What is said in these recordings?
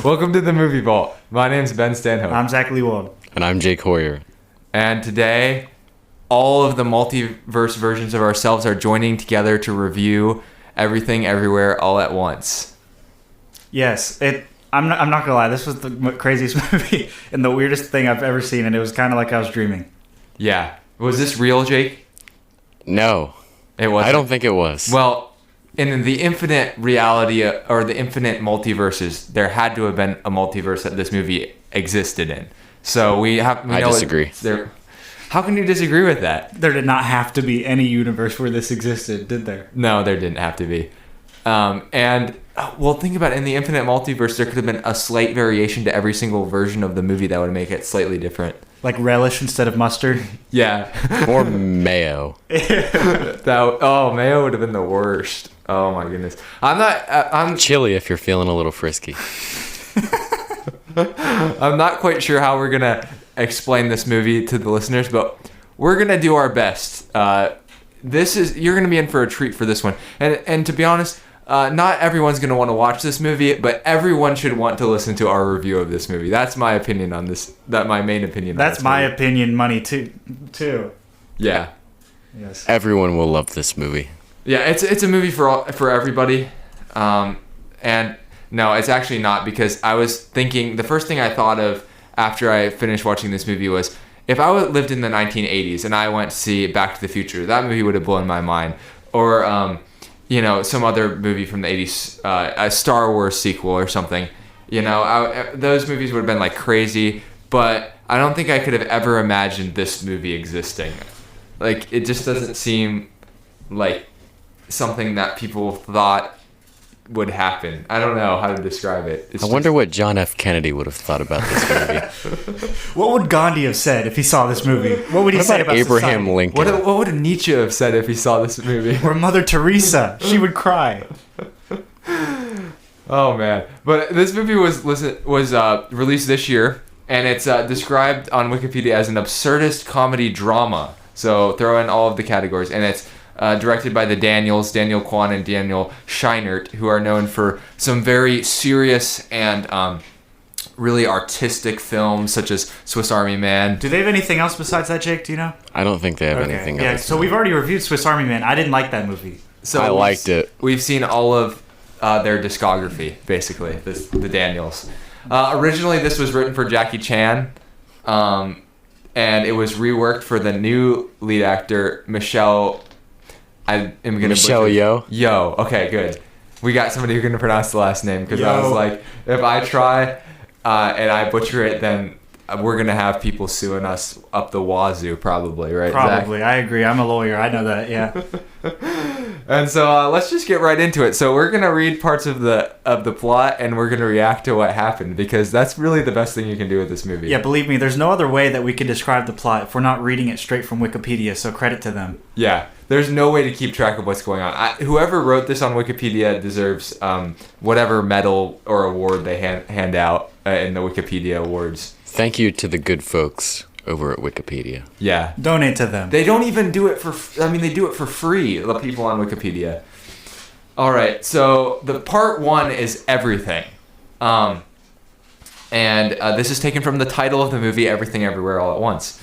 Welcome to the Movie Vault. My name's Ben Stanhope. I'm Zach Leewald. And I'm Jake Hoyar. And today, all of the multiverse versions of ourselves are joining together to review Everything Everywhere All at Once. Yes, I'm not gonna lie. This was the craziest movie and the weirdest thing I've ever seen, and it was kind of like I was dreaming. Yeah. Was this real, Jake? No. It wasn't. I don't think it was. Well, in the infinite reality or the infinite multiverses, there had to have been a multiverse that this movie existed in. So I disagree. How can you disagree with that? There did not have to be any universe where this existed, did there? No, there didn't have to be. Well, think about it. In the infinite multiverse, there could have been a slight variation to every single version of the movie that would make it slightly different. Like relish instead of mustard? Yeah. Or mayo. Mayo would have been the worst. Oh my goodness. I'm chili if you're feeling a little frisky. I'm not quite sure how we're gonna explain this movie to the listeners, but we're gonna do our best. You're gonna be in for a treat for this one. And to be honest, not everyone's gonna want to watch this movie, but everyone should want to listen to our review of this movie. That's my opinion on this. My main opinion. That's my opinion. Money too. Yeah. Yes. Everyone will love this movie. Yeah, it's a movie for everybody, and no, it's actually not, because I was thinking the first thing I thought of after I finished watching this movie was if I lived in the 1980s and I went to see Back to the Future, that movie would have blown my mind, or some other movie from the 80s, a Star Wars sequel or something. Those movies would have been like crazy, but I don't think I could have ever imagined this movie existing. Like, it just doesn't seem like something that people thought would happen. I don't know how to describe it. I wonder what John F. Kennedy would have thought about this movie. What would Gandhi have said if he saw this movie? What would he say about Abraham society? Lincoln? What would Nietzsche have said if he saw this movie? Or Mother Teresa? She would cry. Oh man! But this movie was released this year, and it's described on Wikipedia as an absurdist comedy drama. So throw in all of the categories, and it's directed by the Daniel Kwan and Daniel Scheinert, who are known for some very serious and really artistic films, such as Swiss Army Man. Do they have anything else besides that, Jake? Do you know? I don't think they have anything else. So we've already reviewed Swiss Army Man. I didn't like that movie. So I liked it. We've seen all of their discography, basically, the Daniels. Originally, this was written for Jackie Chan, and it was reworked for the new lead actor, Michelle Yeoh. Yeoh. Okay, good. We got somebody who can pronounce the last name, because I was like, if I try and I butcher it, then we're gonna have people suing us up the wazoo, probably, right? Probably. Zach? I agree. I'm a lawyer. I know that. Yeah. And so let's just get right into it. So we're gonna read parts of the plot, and we're gonna react to what happened, because that's really the best thing you can do with this movie. Yeah, believe me, there's no other way that we can describe the plot if we're not reading it straight from Wikipedia. So credit to them. Yeah. There's no way to keep track of what's going on. Whoever wrote this on Wikipedia deserves whatever medal or award they hand out in the Wikipedia awards. Thank you to the good folks over at Wikipedia. Yeah. Donate to them. They don't even do it they do it for free, the people on Wikipedia. All right, so the part one is everything. And this is taken from the title of the movie, Everything Everywhere All at Once.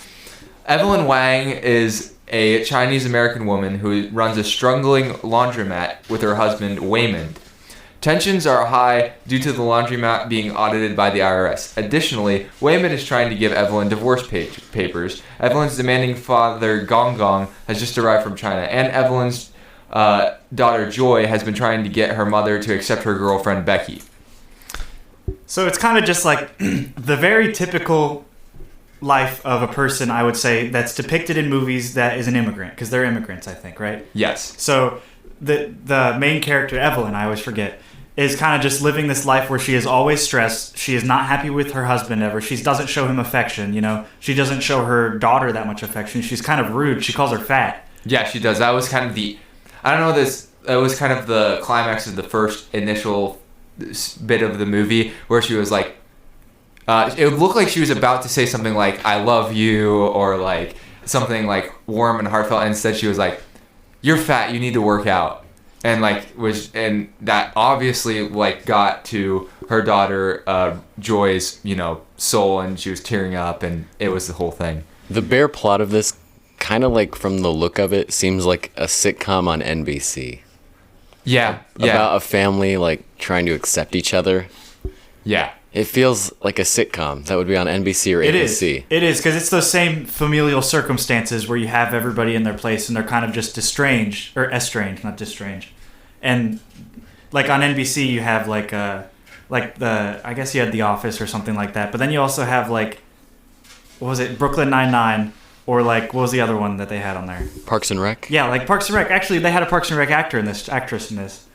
Evelyn Wang is a Chinese-American woman who runs a struggling laundromat with her husband, Waymond. Tensions are high due to the laundromat being audited by the IRS. Additionally, Waymond is trying to give Evelyn divorce papers. Evelyn's demanding father, Gong Gong, has just arrived from China, and Evelyn's daughter, Joy, has been trying to get her mother to accept her girlfriend, Becky. So it's kind of just like the very typical life of a person, I would say, that's depicted in movies that is an immigrant, because they're immigrants, I think, right? Yes. So the main character, Evelyn, I always forget, is kind of just living this life where she is always stressed. She is not happy with her husband ever. She doesn't show him affection, She doesn't show her daughter that much affection. She's kind of rude. She calls her fat. Yeah, she does. That was kind of that was kind of the climax of the first initial bit of the movie, where she was like, it looked like she was about to say something like, I love you, or like something like warm and heartfelt, and instead she was like, you're fat, you need to work out. and that obviously like got to her daughter Joy's soul, and she was tearing up, and it was the whole thing. The bare plot of this, kind of like from the look of it, seems like a sitcom on NBC. Yeah. About a family like trying to accept each other. Yeah. It feels like a sitcom that would be on NBC or ABC. It is, because it's those same familial circumstances where you have everybody in their place and they're kind of just estranged, not disestranged. And like on NBC, you have I guess you had The Office or something like that. But then you also have what was it, Brooklyn Nine-Nine, or what was the other one that they had on there? Parks and Rec? Yeah, like Parks and Rec. Actually, they had a Parks and Rec actress in this.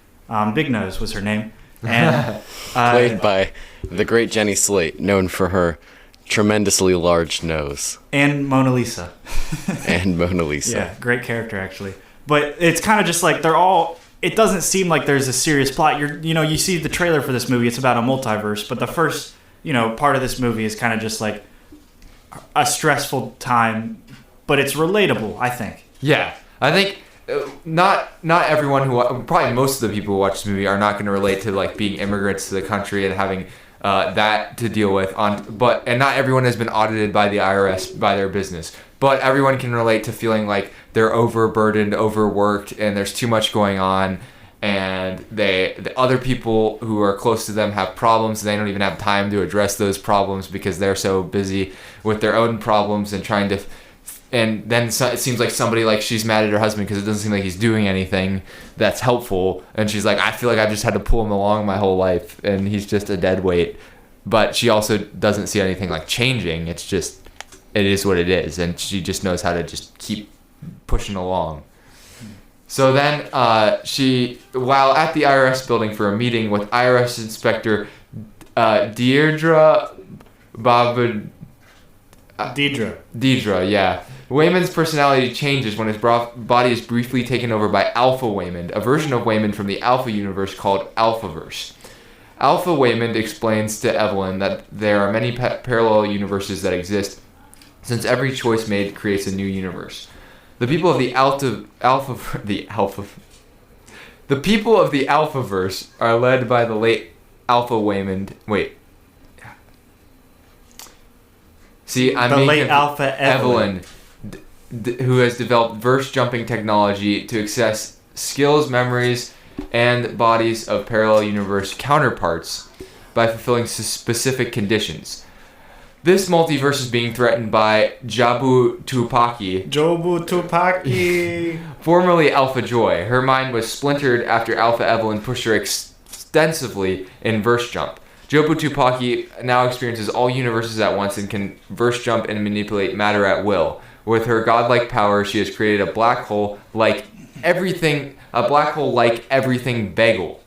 Big Nose was her name. And played by the great Jenny Slate, known for her tremendously large nose. And Mona Lisa. And Mona Lisa. Yeah, great character, actually. But it's kind of just like it doesn't seem like there's a serious plot. You see the trailer for this movie, it's about a multiverse, but the first, part of this movie is kind of just like a stressful time, but it's relatable, I think. Yeah, I think not everyone probably most of the people who watch this movie are not going to relate to like being immigrants to the country and having that to deal with and not everyone has been audited by the IRS by their business, but everyone can relate to feeling like they're overburdened, overworked, and there's too much going on, and the other people who are close to them have problems, and they don't even have time to address those problems because they're so busy with their own problems and trying to. And then it seems like somebody, like, she's mad at her husband because it doesn't seem like he's doing anything that's helpful. And she's like, I feel like I've just had to pull him along my whole life, and he's just a dead weight. But she also doesn't see anything like changing. It's just, it is what it is. And she just knows how to just keep pushing along. So then while at the IRS building for a meeting with IRS Inspector Deirdre, yeah. Wayman's personality changes when his body is briefly taken over by Alpha Waymond, a version of Waymond from the Alpha universe called Alphaverse. Alpha Waymond explains to Evelyn that there are many parallel universes that exist, since every choice made creates a new universe. The people of the Alphaverse are led by the late Alpha Waymond. Wait. See, I'm the late Alpha Evelyn, who has developed verse-jumping technology to access skills, memories, and bodies of parallel universe counterparts by fulfilling specific conditions. This multiverse is being threatened by Jobu Tupaki, formerly Alpha Joy. Her mind was splintered after Alpha Evelyn pushed her extensively in verse jump. Jobu Tupaki now experiences all universes at once and can verse jump and manipulate matter at will. With her godlike power, she has created a black hole like everything bagel.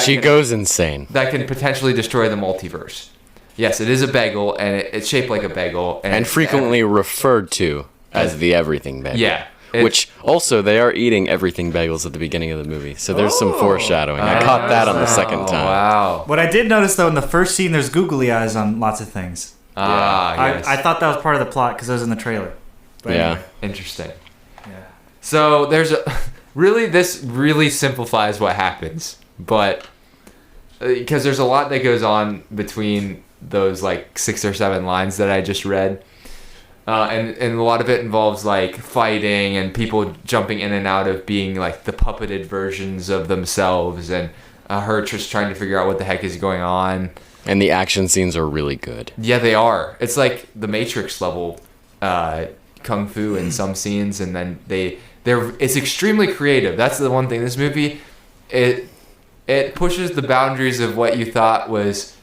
She goes insane. That can potentially destroy the multiverse. Yes, it is a bagel, and it's shaped like a bagel. And frequently referred to as the everything bagel. Yeah. Which also, they are eating everything bagels at the beginning of the movie. So there's some foreshadowing. I caught that on the second time. Wow. What I did notice, though, in the first scene, there's googly eyes on lots of things. Yes. I thought that was part of the plot because it was in the trailer. But anyway. Interesting. Yeah. So this really simplifies what happens. But because there's a lot that goes on between those 6 or 7 lines that I just read. And a lot of it involves fighting and people jumping in and out of being the puppeted versions of themselves, and her just trying to figure out what the heck is going on. And the action scenes are really good. Yeah, they are. It's like the Matrix level kung fu in some scenes, and then it's extremely creative. That's the one thing. This movie, it pushes the boundaries of what you thought was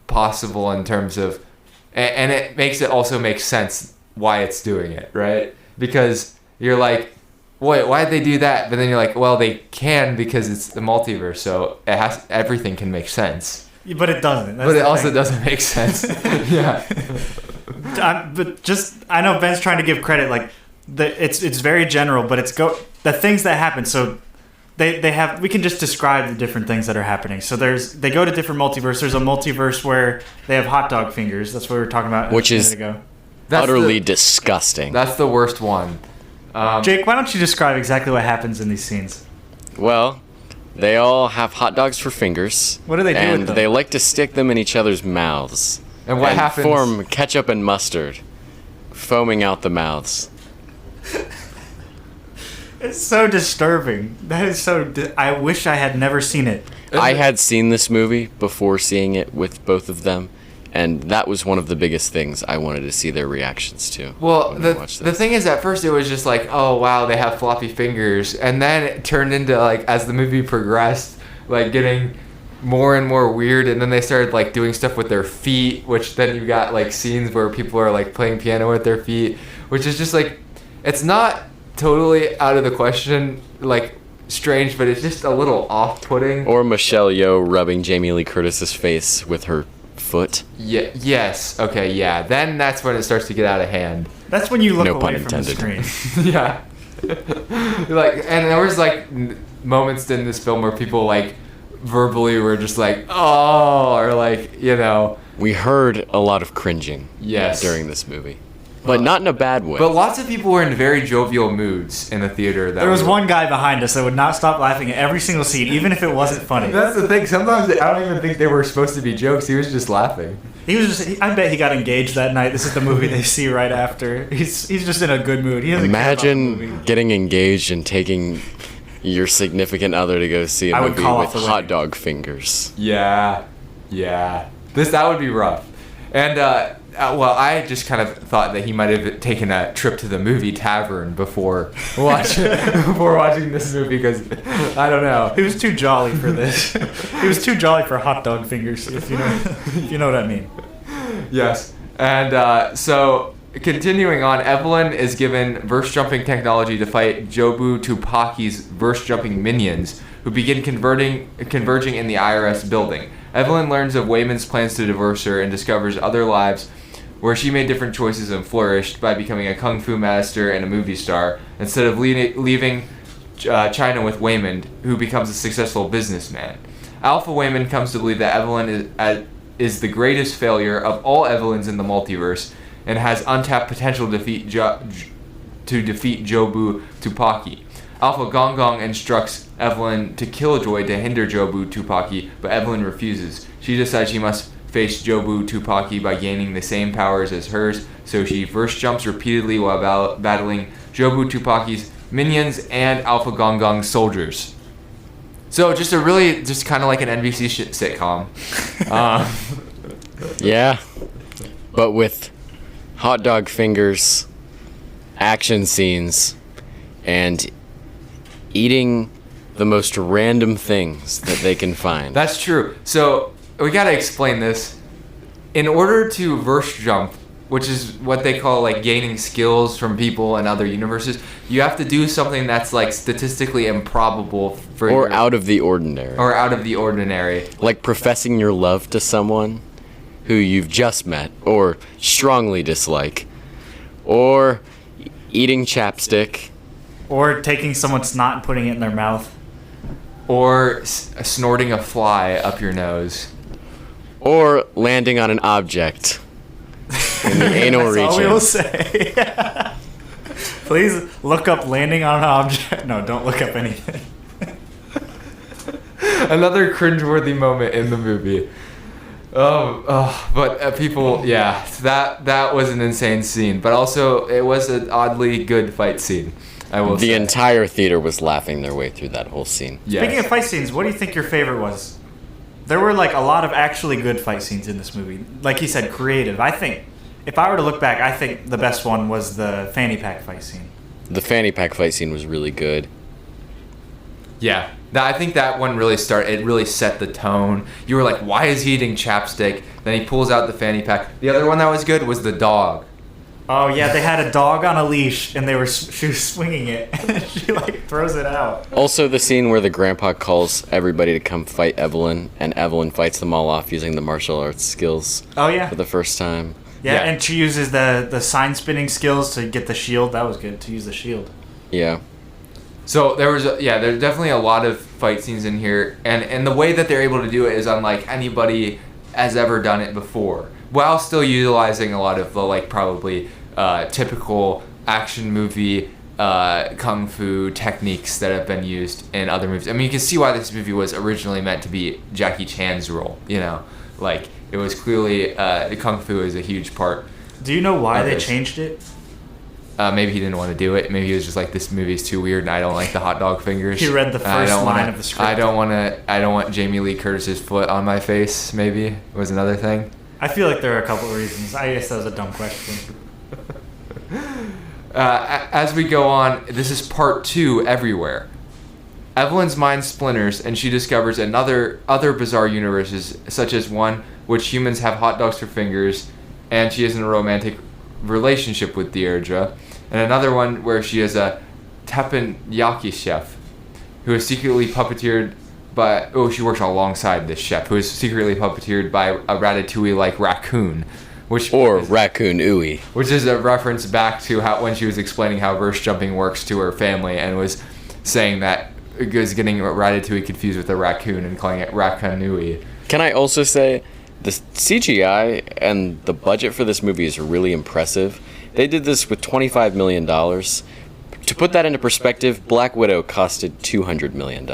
possible in terms of, and it makes it also make sense why it's doing it, right? Because you're like, wait, why'd they do that? But then you're like, well, they can because it's the multiverse, so everything can make sense. But it doesn't. But it also doesn't make sense. Yeah. I know Ben's trying to give credit. It's very general, but the things that happen. So we can just describe the different things that are happening. So they go to different multiverse. There's a multiverse where they have hot dog fingers. That's what we were talking about which a is minute ago. Utterly disgusting. That's the worst one. Jake, why don't you describe exactly what happens in these scenes? Well, they all have hot dogs for fingers. What do they do and with them? they like to stick them in each other's mouths. And what happens? Form ketchup and mustard, foaming out the mouths. It's so disturbing. That is so. I wish I had never seen it. I had seen this movie before seeing it with both of them, and that was one of the biggest things I wanted to see their reactions to. Well, when we watched the this. thing is, at first it was just like, oh wow, they have floppy fingers, and then it turned into like, as the movie progressed, like getting more and more weird, and then they started like doing stuff with their feet, which then you got like scenes where people are like playing piano with their feet, which is just like, it's not totally out of the question, like strange, but it's just a little off-putting. Or Michelle Yeoh rubbing Jamie Lee Curtis's face with her foot. Yeah. Yes. Okay. Yeah. Then that's when it starts to get out of hand. That's when you look No pun away from the intended. screen. Yeah. Like, and there was like moments in this film where people like verbally were just like, oh, or like, you know. We heard a lot of cringing Yes. during this movie. But not in a bad way. But lots of people were in very jovial moods in the theater. There was one guy behind us that would not stop laughing at every single scene, even if it wasn't funny. That's the thing. Sometimes I don't even think they were supposed to be jokes. He was just laughing. He was just. I bet he got engaged that night. This is the movie they see right after. He's just in a good mood. He doesn't care about the movie. Imagine getting engaged and taking your significant other to go see a I would movie call with off the hot wedding. dog fingers. Yeah. Yeah. That would be rough. And well, I just kind of thought that he might have taken a trip to the movie tavern before watching this movie, because I don't know. He was too jolly for this. He was too jolly for hot dog fingers, if you know what I mean. Yes. And so continuing on, Evelyn is given verse jumping technology to fight Jobu Tupaki's verse jumping minions, who begin converging in the IRS building. Evelyn learns of Wayman's plans to divorce her and discovers other lives where she made different choices and flourished by becoming a kung fu master and a movie star, instead of leaving China with Wayman, who becomes a successful businessman. Alpha Wayman comes to believe that Evelyn is the greatest failure of all Evelyns in the multiverse and has untapped potential to defeat Jobu Tupaki. Alpha Gong Gong instructs Evelyn to kill Joy to hinder Jobu Tupaki, but Evelyn refuses. She decides she must face Jobu Tupaki by gaining the same powers as hers, so she verse jumps repeatedly while battling Jobu Tupaki's minions and Alpha Gong Gong's soldiers. So just kind of like an NBC sitcom. Yeah, but with hot dog fingers, action scenes, and eating the most random things that they can find. That's true. So we gotta explain this. In order to verse jump, which is what they call like gaining skills from people in other universes, you have to do something that's like statistically improbable Or out of the ordinary. or out of the ordinary. Like professing your love to someone who you've just met or strongly dislike. Or eating chapstick. Or taking someone's snot and putting it in their mouth. Or snorting a fly up your nose. Or landing on an object in the anal That's all we will region. say. Please look up landing on an object. No, don't look up anything. Another cringeworthy moment in the movie. But people, yeah, that was an insane scene. But also, it was an oddly good fight scene, I will say. The entire theater was laughing their way through that whole scene. Yes. Speaking of fight scenes, what do you think your favorite was? There were like a lot of actually good fight scenes in this movie. Like he said, creative. I think, if I were to look back, I think the best one was the fanny pack fight scene. The fanny pack fight scene was really good. Yeah, I think that one really it really set the tone. You were like, why is he eating chapstick? Then he pulls out the fanny pack. The other one that was good was the dog. Oh yeah, they had a dog on a leash and she was swinging it and she like throws it out. Also, the scene where the grandpa calls everybody to come fight Evelyn, and Evelyn fights them all off using the martial arts skills Oh yeah. for the first time. Yeah, Yeah. and she uses the sign spinning skills to get the shield. That was good, to use the shield. Yeah. So there's definitely a lot of fight scenes in here, and the way that they're able to do it is unlike anybody has ever done it before, while still utilizing a lot of the like probably typical action movie kung fu techniques that have been used in other movies. I mean, you can see why this movie was originally meant to be Jackie Chan's role. You know, like it was clearly kung fu is a huge part. Do you know why they changed it? Maybe he didn't want to do it. Maybe he was just like, this movie's too weird, and I don't like the hot dog fingers. He read the first line of the script. I don't want Jamie Lee Curtis's foot on my face. Maybe was another thing. I feel like there are a couple of reasons. I guess that was a dumb question. As we go on, this is part 2 everywhere. Evelyn's mind splinters, and she discovers other bizarre universes, such as one which humans have hot dogs for fingers, and she is in a romantic relationship with Deirdre, and another one where she is a teppanyaki chef who is secretly puppeteered by... Oh, she works alongside this chef who is secretly puppeteered by a ratatouille-like raccoon. Raccoon Ooey. Which is a reference back to how when she was explaining how verse jumping works to her family and was saying that it was getting Ratatouille confused with a raccoon and calling it Raccoonooey. Can I also say the CGI and the budget for this movie is really impressive. They did this with $25 million. To put that into perspective, Black Widow costed $200 million.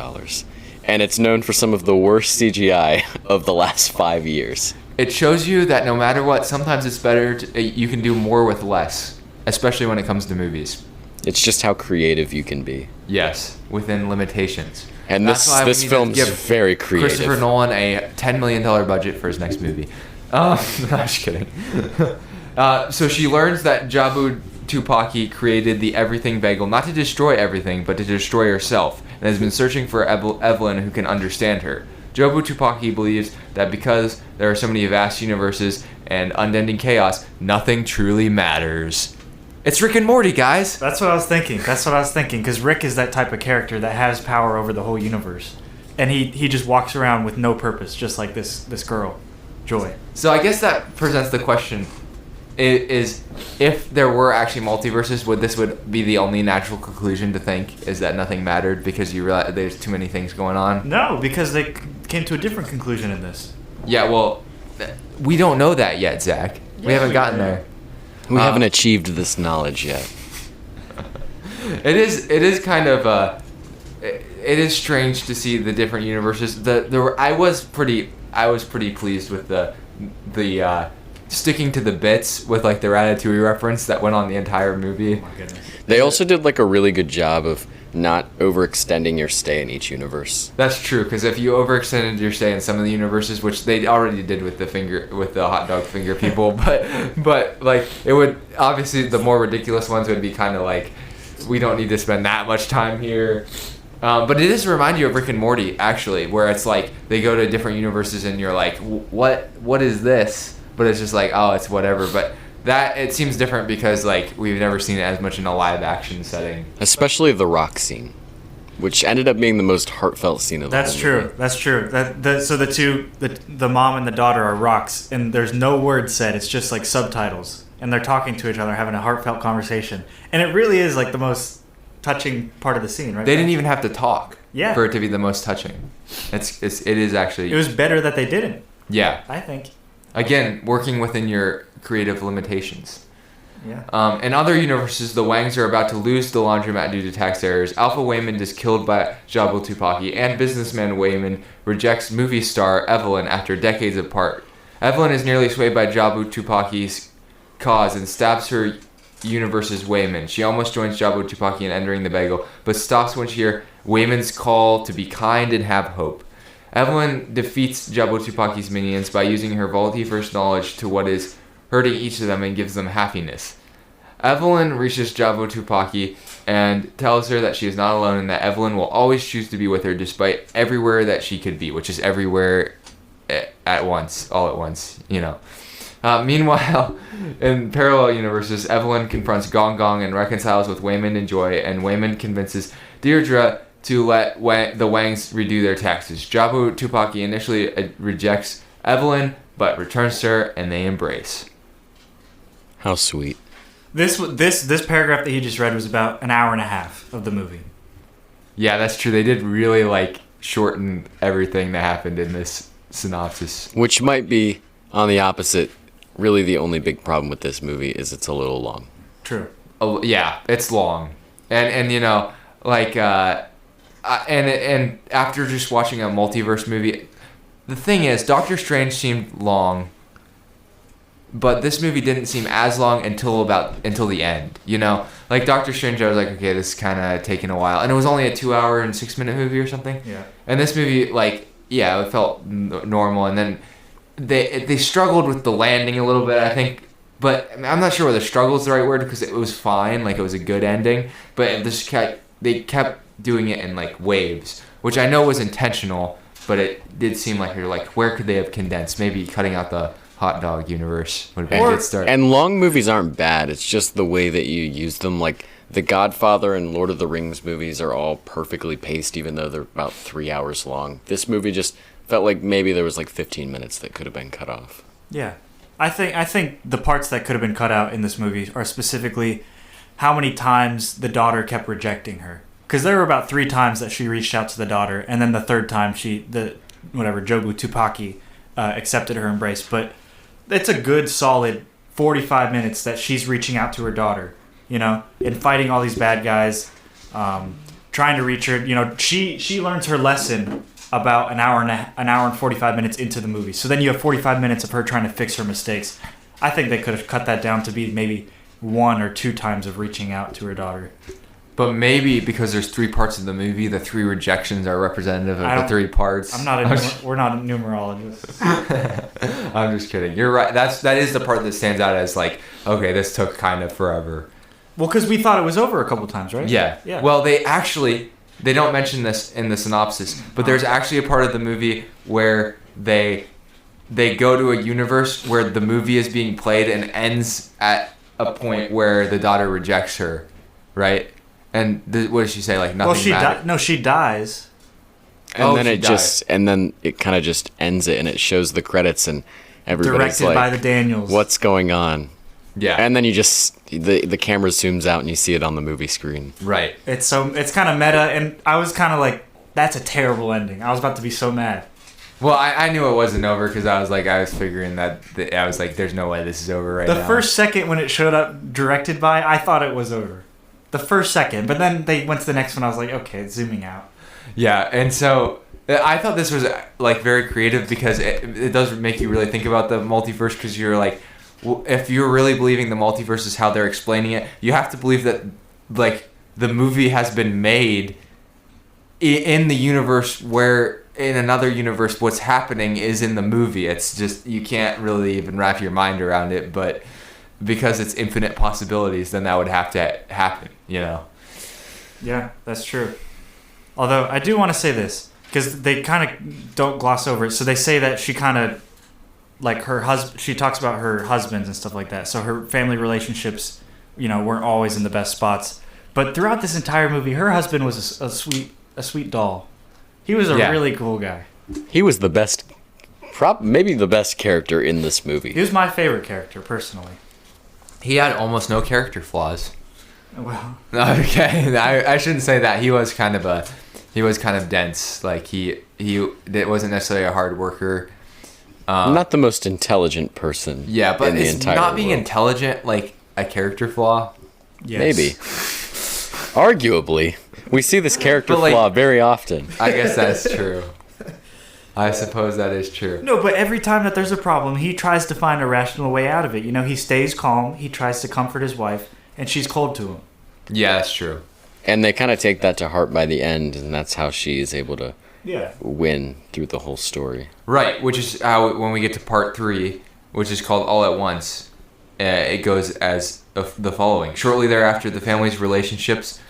And it's known for some of the worst CGI of the last 5 years. It shows you that no matter what, sometimes it's better you can do more with less, especially when it comes to movies. It's just how creative you can be. Yes, within limitations. And this film's very creative. Christopher Nolan a $10 million budget for his next movie. No, I'm just kidding. So she learns that Jabu Tupaki created the Everything Bagel not to destroy everything, but to destroy herself, and has been searching for Evelyn who can understand her. Jabu Tupaki believes that because there are so many vast universes and unending chaos, nothing truly matters. It's Rick and Morty, guys. That's what I was thinking. Because Rick is that type of character that has power over the whole universe. And he just walks around with no purpose, just like this girl, Joy. So I guess that presents the question, is if there were actually multiverses, would be the only natural conclusion to think, is that nothing mattered because you realize there's too many things going on? No, because they came to a different conclusion in this. Yeah, well, we don't know that yet, Zach. We haven't gotten there. We haven't achieved this knowledge yet. It is kind of it is strange to see the different universes. I was pretty pleased with the sticking to the bits with like the Ratatouille reference that went on the entire movie. Oh my goodness. They also did like a really good job of not overextending your stay in each universe. That's true, because if you overextended your stay in some of the universes, which they already did with the hot dog finger people, but like it would obviously the more ridiculous ones would be kind of like, we don't need to spend that much time here. But it does remind you of Rick and Morty, actually, where it's like they go to different universes and you're like, what is this? But it's just like, oh, it's whatever. But that it seems different because like we've never seen it as much in a live action setting. Especially the rock scene, which ended up being the most heartfelt scene of the whole movie. That's true. So the mom and the daughter are rocks, and there's no words said. It's just like subtitles, and they're talking to each other, having a heartfelt conversation, and it really is like the most touching part of the scene, right? They didn't even have to talk for it to be the most touching. It is actually. It was better that they didn't. Yeah, I think. Again, working within your creative limitations. Yeah. In other universes, the Wangs are about to lose the laundromat due to tax errors. Alpha Waymond is killed by Jabu Tupaki, and businessman Waymond rejects movie star Evelyn after decades apart. Evelyn is nearly swayed by Jabu Tupaki's cause and stabs her universe's Waymond. She almost joins Jabu Tupaki in entering the bagel, but stops when she hears Waymond's call to be kind and have hope. Evelyn defeats Jabu Tupaki's minions by using her multiverse knowledge to what is hurting each of them and gives them happiness. Evelyn reaches Jabu Tupaki and tells her that she is not alone and that Evelyn will always choose to be with her despite everywhere that she could be, which is everywhere at once, all at once, you know. Meanwhile, in parallel universes, Evelyn confronts Gong Gong and reconciles with Waymond and Joy, and Waymond convinces Deirdre to let the Wangs redo their taxes. Jabu Tupaki initially rejects Evelyn, but returns to her, and they embrace. How sweet. This paragraph that he just read was about an hour and a half of the movie. Yeah, that's true. They did really like shorten everything that happened in this synopsis. Which might be, on the opposite, really the only big problem with this movie is it's a little long. True. Oh, yeah, it's long. and like and after just watching a multiverse movie, the thing is, Doctor Strange seemed long, but this movie didn't seem as long until the end. Like Doctor Strange, I was like, okay, this is kind of taking a while, and it was only a 2 hour and 6 minute movie or something. Yeah. And this movie, like, yeah, it felt normal, and then they struggled with the landing a little bit, I think. But I'm not sure whether struggle is the right word, because it was fine, like it was a good ending. But they kept doing it in like waves, which I know was intentional, but it did seem like you're like, where could they have condensed? Maybe cutting out the hot dog universe would have been a good start. And long movies aren't bad. It's just the way that you use them. Like The Godfather and Lord of the Rings movies are all perfectly paced, even though they're about 3 hours long. This movie just felt like maybe there was like 15 minutes that could have been cut off. Yeah. I think the parts that could have been cut out in this movie are specifically how many times the daughter kept rejecting her. Because there were about 3 times that she reached out to the daughter, and then the third time Jobu Tupaki accepted her embrace. But it's a good solid 45 minutes that she's reaching out to her daughter, and fighting all these bad guys, trying to reach her. She learns her lesson about an hour and 45 minutes into the movie. So then you have 45 minutes of her trying to fix her mistakes. I think they could have cut that down to be maybe 1 or 2 times of reaching out to her daughter. But maybe because there's 3 parts of the movie, the 3 rejections are representative of the 3 parts. We're not numerologists. I'm just kidding. You're right. That is the part that stands out as like, okay, this took kind of forever. Well, because we thought it was over a couple times, right? Yeah. Well, they don't mention this in the synopsis, but there's actually a part of the movie where they go to a universe where the movie is being played and ends at a point where the daughter rejects her, right? And what does she say? Like nothing matters. She dies. And then it kind of just ends it, and it shows the credits, and everybody's directed by the Daniels. What's going on? Yeah. And then you just the camera zooms out and you see it on the movie screen. Right. It's kind of meta, and I was kind of like, that's a terrible ending. I was about to be so mad. Well, I knew it wasn't over because I was figuring that I was like, there's no way this is over right now. The first second when it showed up directed by, I thought it was over. The first second, but then they went to the next one. I was like, okay, it's zooming out. Yeah, and so I thought this was like very creative because it does make you really think about the multiverse, because you're like, if you're really believing the multiverse is how they're explaining it, you have to believe that like the movie has been made in the universe where in another universe what's happening is in the movie. It's just you can't really even wrap your mind around it, but because it's infinite possibilities, then that would have to happen, Yeah, that's true. Although I do want to say this, because they kind of don't gloss over it. So they say that she kind of, like her husband, she talks about her husbands and stuff like that. So her family relationships, weren't always in the best spots. But throughout this entire movie, her husband was a sweet doll. He was a really cool guy. He was the best, maybe the best character in this movie. He was my favorite character, personally. He had almost no character flaws. Well, okay, I shouldn't say that. He was kind of dense. Like he wasn't necessarily a hard worker. Not the most intelligent person. Yeah, but in the it's entire not being world. intelligent like a character flaw. yes. Maybe. Arguably, we see this character flaw very often. I guess that's true. I suppose that is true. No, but every time that there's a problem, he tries to find a rational way out of it. He stays calm. He tries to comfort his wife, and she's cold to him. Yeah, that's true. And they kind of take that to heart by the end, and that's how she is able to win through the whole story. Right, which is how when we get to part 3, which is called All at Once, it goes as the following. Shortly thereafter, the family's relationships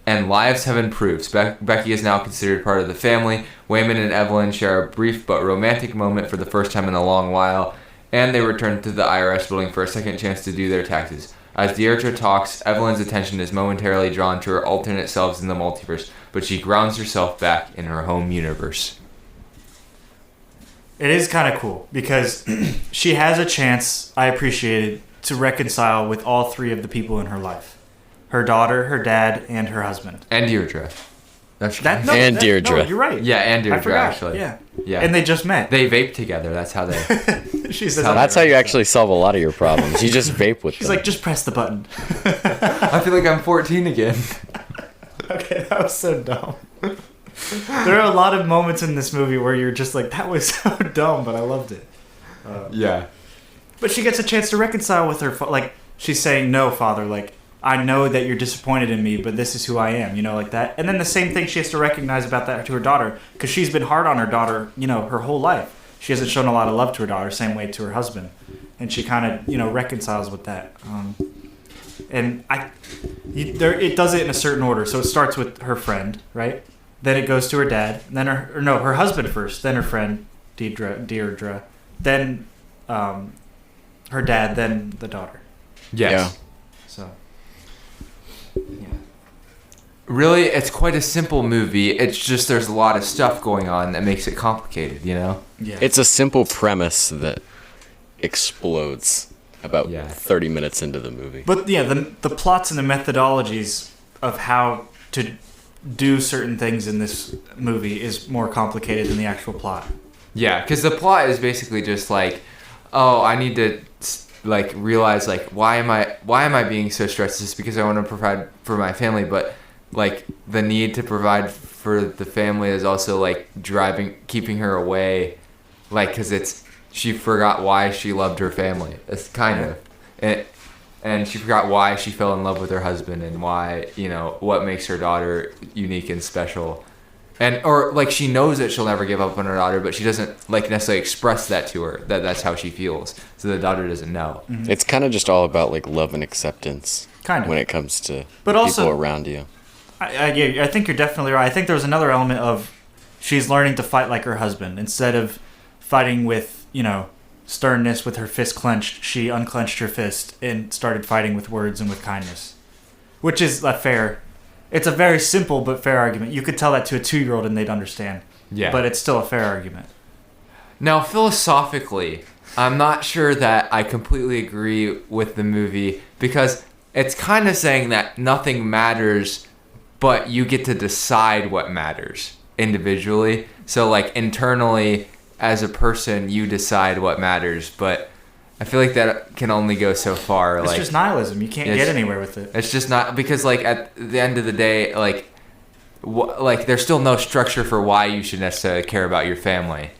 and lives have improved. Becky is now considered part of the family. Wayman and Evelyn share a brief but romantic moment for the first time in a long while, and they return to the IRS building for a second chance to do their taxes. As Deirdre talks, Evelyn's attention is momentarily drawn to her alternate selves in the multiverse, but she grounds herself back in her home universe. It is kind of cool because she has a chance, I appreciate it, to reconcile with all 3 of the people in her life. Her daughter, her dad, and her husband. And Deirdre. Deirdre. No, you're right. Yeah, and Deirdre, I forgot. actually. Yeah. Yeah. And they just met. They vape together. That's how they... She says That's how you actually solve a lot of your problems. You just vape with She's them. like, just press the button. I feel like I'm 14 again. That was so dumb. There are a lot of moments in this movie where you're just like, that was so dumb, but I loved it. Yeah. But she gets a chance to reconcile with her, like, she's saying, no, father, like, I know that you're disappointed in me, but this is who I am, you know, like that. And then the same thing she has to recognize about that to her daughter, because she's been hard on her daughter, you know, her whole life. She hasn't shown a lot of love to her daughter, same way to her husband. And she kind of, you know, reconciles with that. And it does it in a certain order. So it starts with her friend, right? Then it goes to her dad, then her husband first, then her friend, Deirdre, then her dad, then the daughter. Yes. Yeah. So, yeah. Really, it's quite a simple movie. It's just there's a lot of stuff going on that makes it complicated, you know? Yeah. It's a simple premise that explodes about Yeah. 30 minutes into the movie. But yeah, the plots and the methodologies of how to do certain things in this movie is more complicated than the actual plot. Yeah, because the plot is basically just like, oh, I need to like realize like why am I being so stressed? It's because I want to provide for my family, but like the need to provide for the family is also like keeping her away, like because she forgot why she loved her family. It's kind of, and she forgot why she fell in love with her husband and why, you know, what makes her daughter unique and special. And or like she knows that she'll never give up on her daughter, but she doesn't like necessarily express that to her, that's how she feels. So the daughter doesn't know. Mm-hmm. It's kind of just all about like love and acceptance Kind of. when it comes to But people also- around you. I think you're definitely right. I think there was another element of she's learning to fight like her husband. Instead of fighting with, you know, sternness with her fist clenched, she unclenched her fist and started fighting with words and with kindness. Which is fair. It's a very simple but fair argument. You could tell that to a 2-year-old and they'd understand. Yeah. But it's still a fair argument. Now, philosophically, I'm not sure that I completely agree with the movie because it's kind of saying that nothing matters, but you get to decide what matters individually. So, like, internally, as a person, you decide what matters, but I feel like that can only go so far. It's like, just nihilism. You can't get anywhere with it. it's just not, because, like, at the end of the day, like, there's still no structure for why you should necessarily care about your family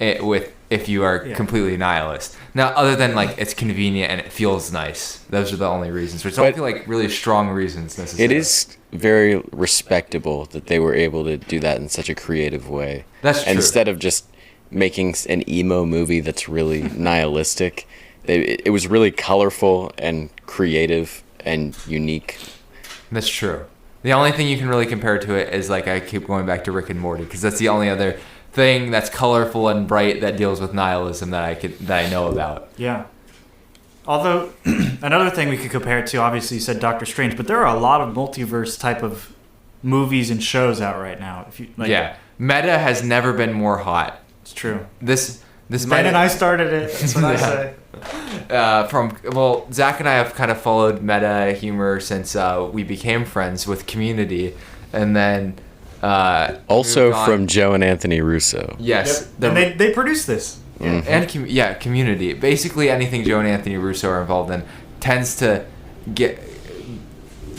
if you are completely nihilist. Now, other than like it's convenient and it feels nice, those are the only reasons. Which don't feel like really strong reasons necessarily. It is very respectable that they were able to do that in such a creative way. That's true. Instead of just making an emo movie that's really nihilistic, it was really colorful and creative and unique. That's true. The only thing you can really compare to it is, like, I keep going back to Rick and Morty because that's the only other thing that's colorful and bright that deals with nihilism that I know about. Yeah. Although, another thing we could compare it to, obviously you said Doctor Strange, but there are a lot of multiverse type of movies and shows out right now. If you Yeah. Meta has never been more hot. It's true. This Ben and I started it. That's what I say. Zach and I have kind of followed meta humor since we became friends with Community, and then Also from Joe and Anthony Russo. Yes, And they produced this. and Community. Basically, anything Joe and Anthony Russo are involved in tends to get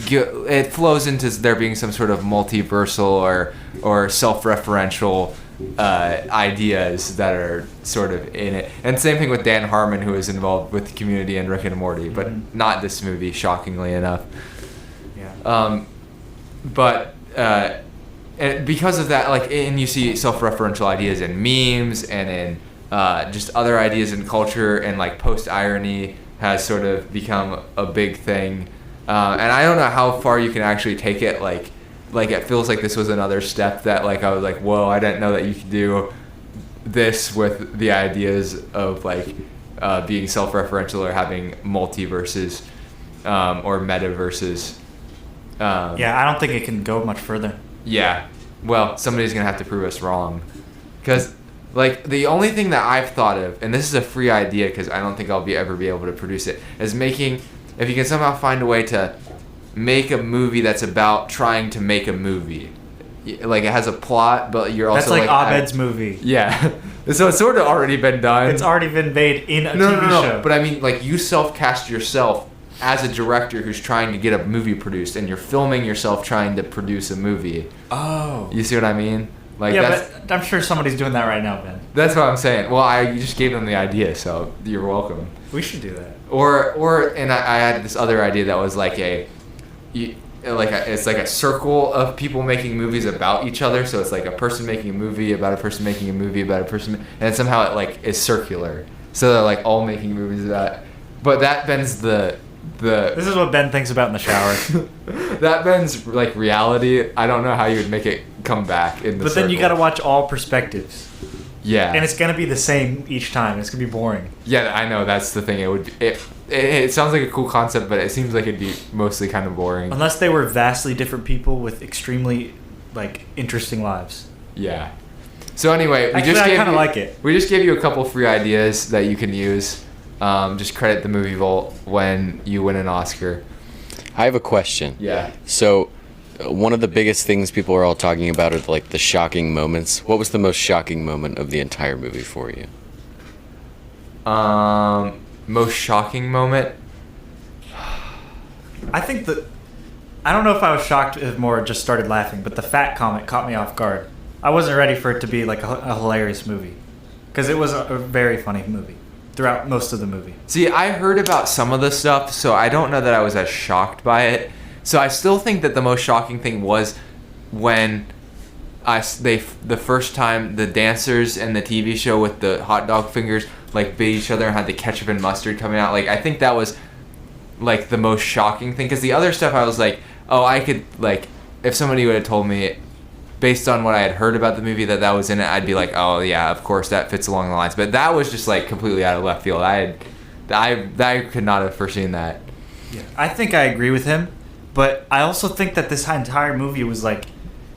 it flows into there being some sort of multiversal or self-referential ideas that are sort of in it. And same thing with Dan Harmon, who is involved with Community and Rick and Morty, but not this movie, shockingly enough. Yeah. And because of that, like, and you see self-referential ideas in memes and in just other ideas in culture, and like post-irony has sort of become a big thing. And I don't know how far you can actually take it. Like it feels like this was another step that, like, I was like, whoa, I didn't know that you could do this with the ideas of like being self-referential or having multiverses or metaverses. Yeah, I don't think it can go much further. Yeah. Well, somebody's going to have to prove us wrong. Because, like, the only thing that I've thought of, and this is a free idea because I don't think I'll ever be able to produce it, is making, if you can somehow find a way to make a movie that's about trying to make a movie. Like, it has a plot, but you're also That's like Abed's movie. Yeah. So it's sort of already been done. It's already been made in a TV show. But I mean, like, you self-cast yourself as a director who's trying to get a movie produced, and you're filming yourself trying to produce a movie. Oh. You see what I mean? Like Yeah, but I'm sure somebody's doing that right now, Ben. that's what I'm saying. Well, you just gave them the idea, so you're welcome. We should do that. And I had this other idea that was like it's like a circle of people making movies about each other. So it's like a person making a movie about a person making a movie about a person, and somehow it like is circular. So they're like all making movies about. But that bends the. This is what Ben thinks about in the shower. That bends like reality. I don't know how you would make it come back in the. But then you got to watch all perspectives. Yeah. And it's gonna be the same each time. It's gonna be boring. Yeah, I know. That's the thing. It sounds like a cool concept, but it seems like it'd be mostly kind of boring. Unless they were vastly different people with extremely, like, interesting lives. Yeah. So anyway, I kind of like it. We just gave you a couple free ideas that you can use. Just credit the Movie Vault when you win an Oscar. I have a question. Yeah. So, one of the biggest things people are all talking about are like the shocking moments. What was the most shocking moment of the entire movie for you? Most shocking moment? I think that... I don't know if I was shocked if more just started laughing, but the fat comment caught me off guard. I wasn't ready for it to be like a hilarious movie. Because it was a very funny movie throughout most of the movie. See, I heard about some of the stuff, so I don't know that I was as shocked by it. So I still think that the most shocking thing was when the first time the dancers in the TV show with the hot dog fingers like bit each other and had the ketchup and mustard coming out. Like I think that was like the most shocking thing, because the other stuff I was like, oh, I could like if somebody would have told me based on what I had heard about the movie that was in it, I'd be like, oh yeah, of course that fits along the lines. But that was just like completely out of left field. I could not have foreseen that. Yeah, I think I agree with him. But I also think that this entire movie was like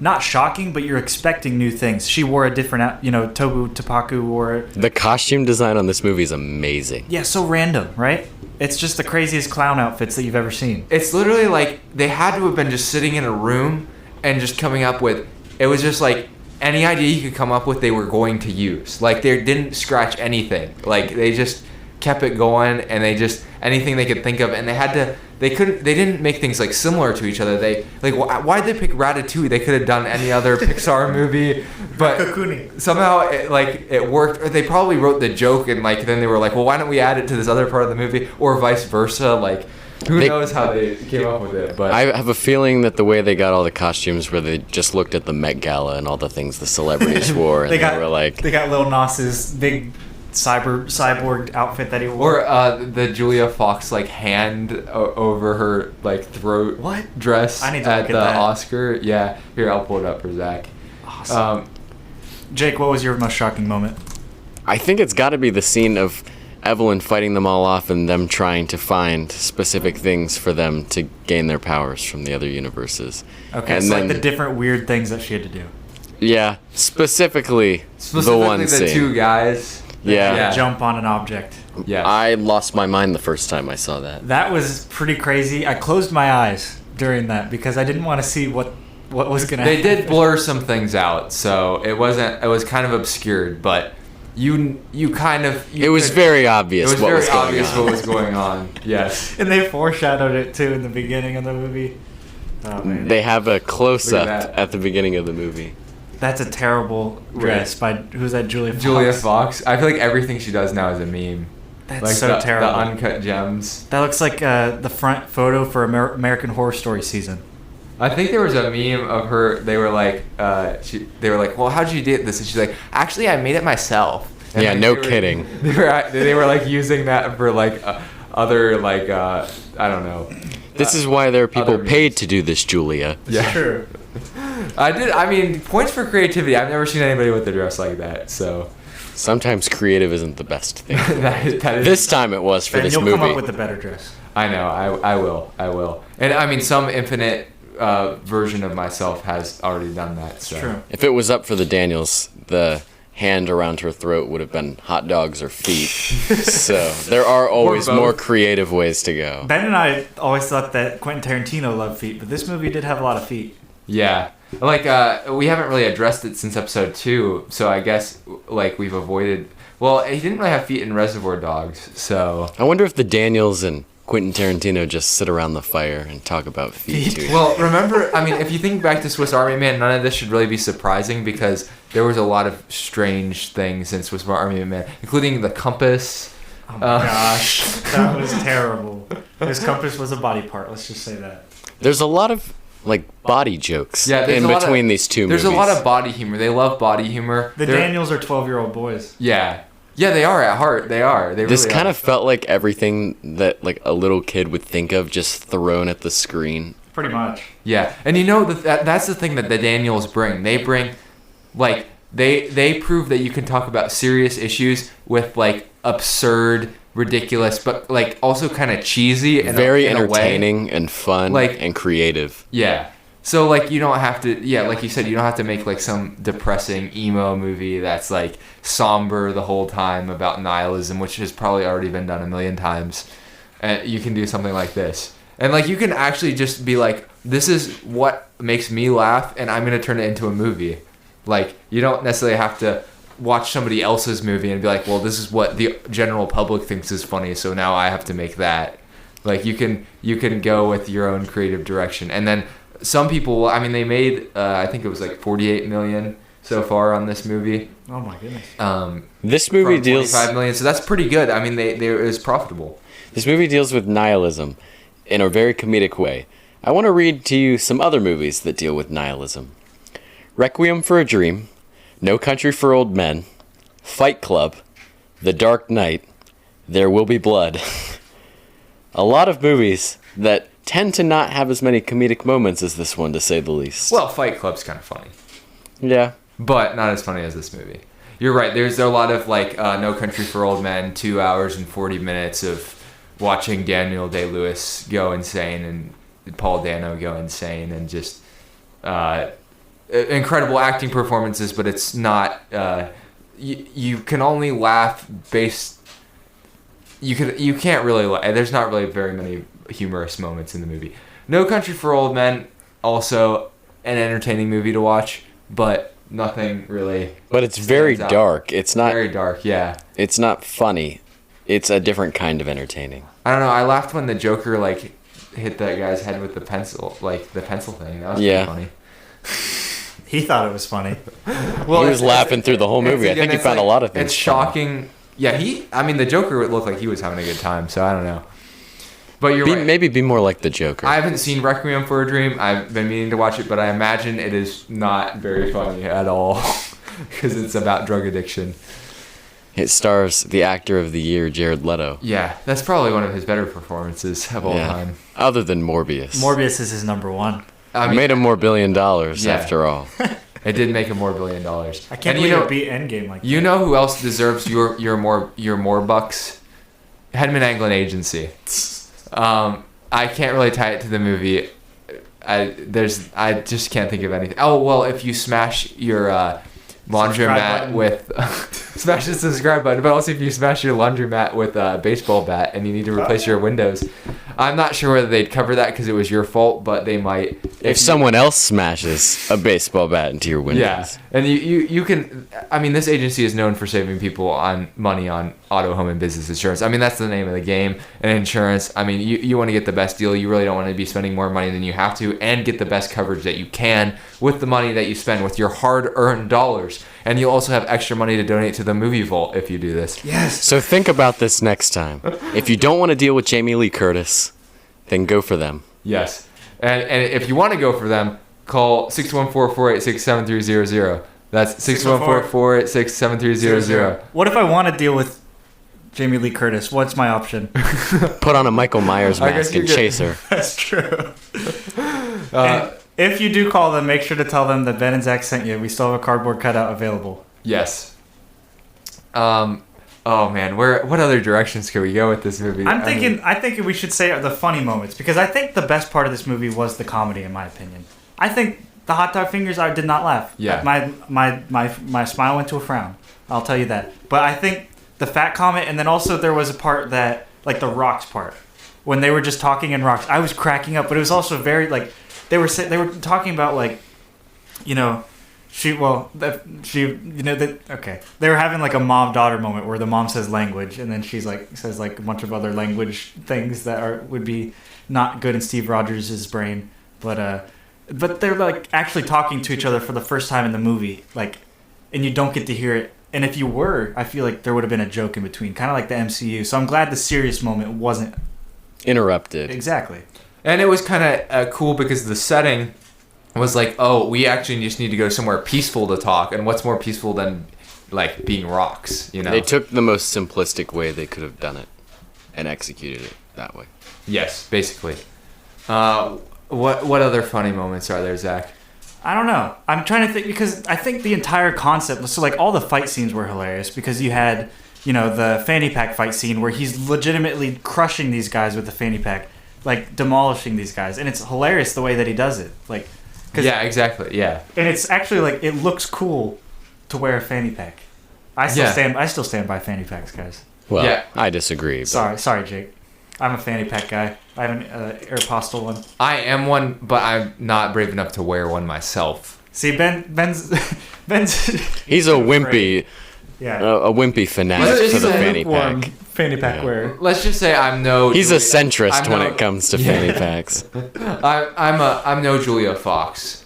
not shocking, but you're expecting new things. She wore a different, Tobu Tapaku wore. The costume design on this movie is amazing. Yeah, so random, right? It's just the craziest clown outfits that you've ever seen. It's literally like they had to have been just sitting in a room and just coming up with. It was just like any idea you could come up with, they were going to use. Like they didn't scratch anything. Like they just kept it going, and they just anything they could think of, and they didn't make things like similar to each other. They like why'd they pick Ratatouille? They could have done any other Pixar movie, but somehow it worked. Or they probably wrote the joke and like then they were like, well, why don't we add it to this other part of the movie, or vice versa? Like who knows how they came up with it? But I have a feeling that the way they got all the costumes, where they just looked at the Met Gala and all the things the celebrities wore, and they were like, they got Lil Nas's big cyborg outfit that he wore, or the Julia Fox like hand over her like throat dress I need to at look the at that. Oscar. Yeah, here I'll pull it up for Zach. Awesome. Jake, what was your most shocking moment? I think it's got to be the scene of Evelyn fighting them all off and them trying to find specific things for them to gain their powers from the other universes. Okay, and so then, like the different weird things that she had to do. Yeah, specifically the one the scene. two guys. Yeah. Jump on an object. Yeah. I lost my mind the first time I saw that. That was pretty crazy. I closed my eyes during that because I didn't want to see what was going to happen. They did blur some things out, so it was kind of obscured, but it was very obvious what was going on. What was going on. Yes. And they foreshadowed it too in the beginning of the movie. Oh, man. They have a close-up that. at the beginning of the movie. That's a terrible dress by who's that? Julia Fox. Julia Fox. I feel like everything she does now is a meme. That's like so terrible. The uncut gems. That looks like the front photo for American Horror Story season. I think there was a meme of her. They were like, well, how'd you do this? And she's like, actually, I made it myself. And yeah, like, no kidding. They were like using that for like other like I don't know. This is why there are people paid to do this, Julia. Yeah, true. I mean, points for creativity. I've never seen anybody with a dress like that. So sometimes creative isn't the best thing. that is, this time it was for this you'll movie. Come up with a better dress. I know. I will. And I mean, some infinite version of myself has already done that. So. True. If it was up for the Daniels, the hand around her throat would have been hot dogs or feet. So there are always more creative ways to go. Ben and I always thought that Quentin Tarantino loved feet, but this movie did have a lot of feet. Yeah. Like, we haven't really addressed it since episode 2, so I guess, like, we've avoided... Well, he didn't really have feet in Reservoir Dogs, so... I wonder if the Daniels and Quentin Tarantino just sit around the fire and talk about feet to each Well, remember, I mean, if you think back to Swiss Army Man, none of this should really be surprising because there was a lot of strange things in Swiss Army Man, including the compass. Oh my gosh, that was terrible. His compass was a body part. Let's just say that. There's a lot of body jokes in between these two movies. There's a lot of body humor. They love body humor. The Daniels are 12-year-old boys. Yeah. Yeah, they are at heart. They are. This really kind of felt like everything that a little kid would think of just thrown at the screen. Pretty much. Yeah, and that's the thing that the Daniels bring. They bring, they prove that you can talk about serious issues with absurd, ridiculous, but also kind of cheesy and very entertaining and fun and creative. Yeah. So you don't have to, like you said, you don't have to make some depressing emo movie that's somber the whole time about nihilism, which has probably already been done a million times. And you can do something like this. And you can actually just be this is what makes me laugh and I'm going to turn it into a movie. You don't necessarily have to watch somebody else's movie and be well, this is what the general public thinks is funny, so now I have to make that. You can go with your own creative direction. And then some people, I mean, they made, I think it was $48 million so far on this movie. Oh my goodness. This movie deals $25 million, so that's pretty good. I mean, it was profitable. This movie deals with nihilism in a very comedic way. I want to read to you some other movies that deal with nihilism. Requiem for a Dream, No Country for Old Men, Fight Club, The Dark Knight, There Will Be Blood. A lot of movies that tend to not have as many comedic moments as this one, to say the least. Well, Fight Club's kind of funny. Yeah. But not as funny as this movie. You're right. There's a lot of No Country for Old Men, 2 hours and 40 minutes of watching Daniel Day-Lewis go insane and Paul Dano go insane and just incredible acting performances, but it's not. You can only laugh based. You can't really. There's not really very many humorous moments in the movie. No Country for Old Men, also an entertaining movie to watch, but nothing really. But it's very dark. It's not very dark. Yeah. It's not funny. It's a different kind of entertaining. I don't know. I laughed when the Joker hit that guy's head with the pencil, the pencil thing. That was pretty funny. He thought it was funny. Well, he was laughing through the whole movie. I think he found a lot of things. It's shocking. Yeah, the Joker looked like he was having a good time, so I don't know. But you're right. Maybe be more like the Joker. I haven't seen Requiem for a Dream. I've been meaning to watch it, but I imagine it is not very funny at all because it's about drug addiction. It stars the actor of the year, Jared Leto. Yeah, that's probably one of his better performances of all time. Other than Morbius. Morbius is his number one. I mean, made him more $1 billion after all. It did make him more $1 billion. I can't believe it beat Endgame like that. You know who else deserves your more bucks? Hedman Anglin Agency. I can't really tie it to the movie. I just can't think of anything. Oh well, if you smash your laundromat with smash the subscribe button, but also if you smash your laundromat with a baseball bat and you need to replace your windows. I'm not sure whether they'd cover that because it was your fault, but they might. If someone else smashes a baseball bat into your windows. Yeah, and you can. I mean, this agency is known for saving people on money on auto, home, and business insurance. I mean, that's the name of the game. And insurance. I mean, you want to get the best deal. You really don't want to be spending more money than you have to, and get the best coverage that you can with the money that you spend with your hard-earned dollars. And you'll also have extra money to donate to the movie vault if you do this. Yes. So think about this next time. If you don't want to deal with Jamie Lee Curtis, then go for them. Yes. And if you want to go for them, call 614-486-7300. That's 614-486-7300. What if I want to deal with Jamie Lee Curtis? What's my option? Put on a Michael Myers mask and chase her. That's true. And if you do call them, make sure to tell them that Ben and Zach sent you. We still have a cardboard cutout available. Yes. Oh man, what other directions could we go with this movie? I think we should say the funny moments, because I think the best part of this movie was the comedy, in my opinion. I think the hot dog fingers, I did not laugh. Yeah. My smile went to a frown. I'll tell you that. But I think the fat comment, and then also there was a part that, like the rocks part, when they were just talking in rocks, I was cracking up. But it was also very they were talking about Okay. They were having like a mom-daughter moment where the mom says language, and then she's like says like a bunch of other language things that would be not good in Steve Rogers' brain, but they're like actually talking to each other for the first time in the movie, like, and you don't get to hear it. And if you were, I feel like there would have been a joke in between, kind of like the MCU. So I'm glad the serious moment wasn't interrupted. Exactly. And it was kind of cool because the setting was like, oh, we actually just need to go somewhere peaceful to talk, and what's more peaceful than like being rocks, you know? They took the most simplistic way they could have done it and executed it that way. Yes, basically. What other funny moments are there, Zach? I don't know. I'm trying to think, because I think the entire concept, so like all the fight scenes were hilarious, because you had, you know, the fanny pack fight scene where he's legitimately crushing these guys with the fanny pack, like demolishing these guys, and it's hilarious the way that he does it. Like, yeah, exactly. Yeah, and it's actually like it looks cool to wear a fanny pack. I still stand by fanny packs, guys. Well, yeah. I disagree. But... Sorry, Jake. I'm a fanny pack guy. I have an Aeropostale one. I am one, but I'm not brave enough to wear one myself. See, Ben's he's a wimpy, yeah, a wimpy fanatic for the fanny pack. Fanny pack wearer. Let's just say I'm no. He's a centrist when it comes to fanny packs. I'm no Julia Fox.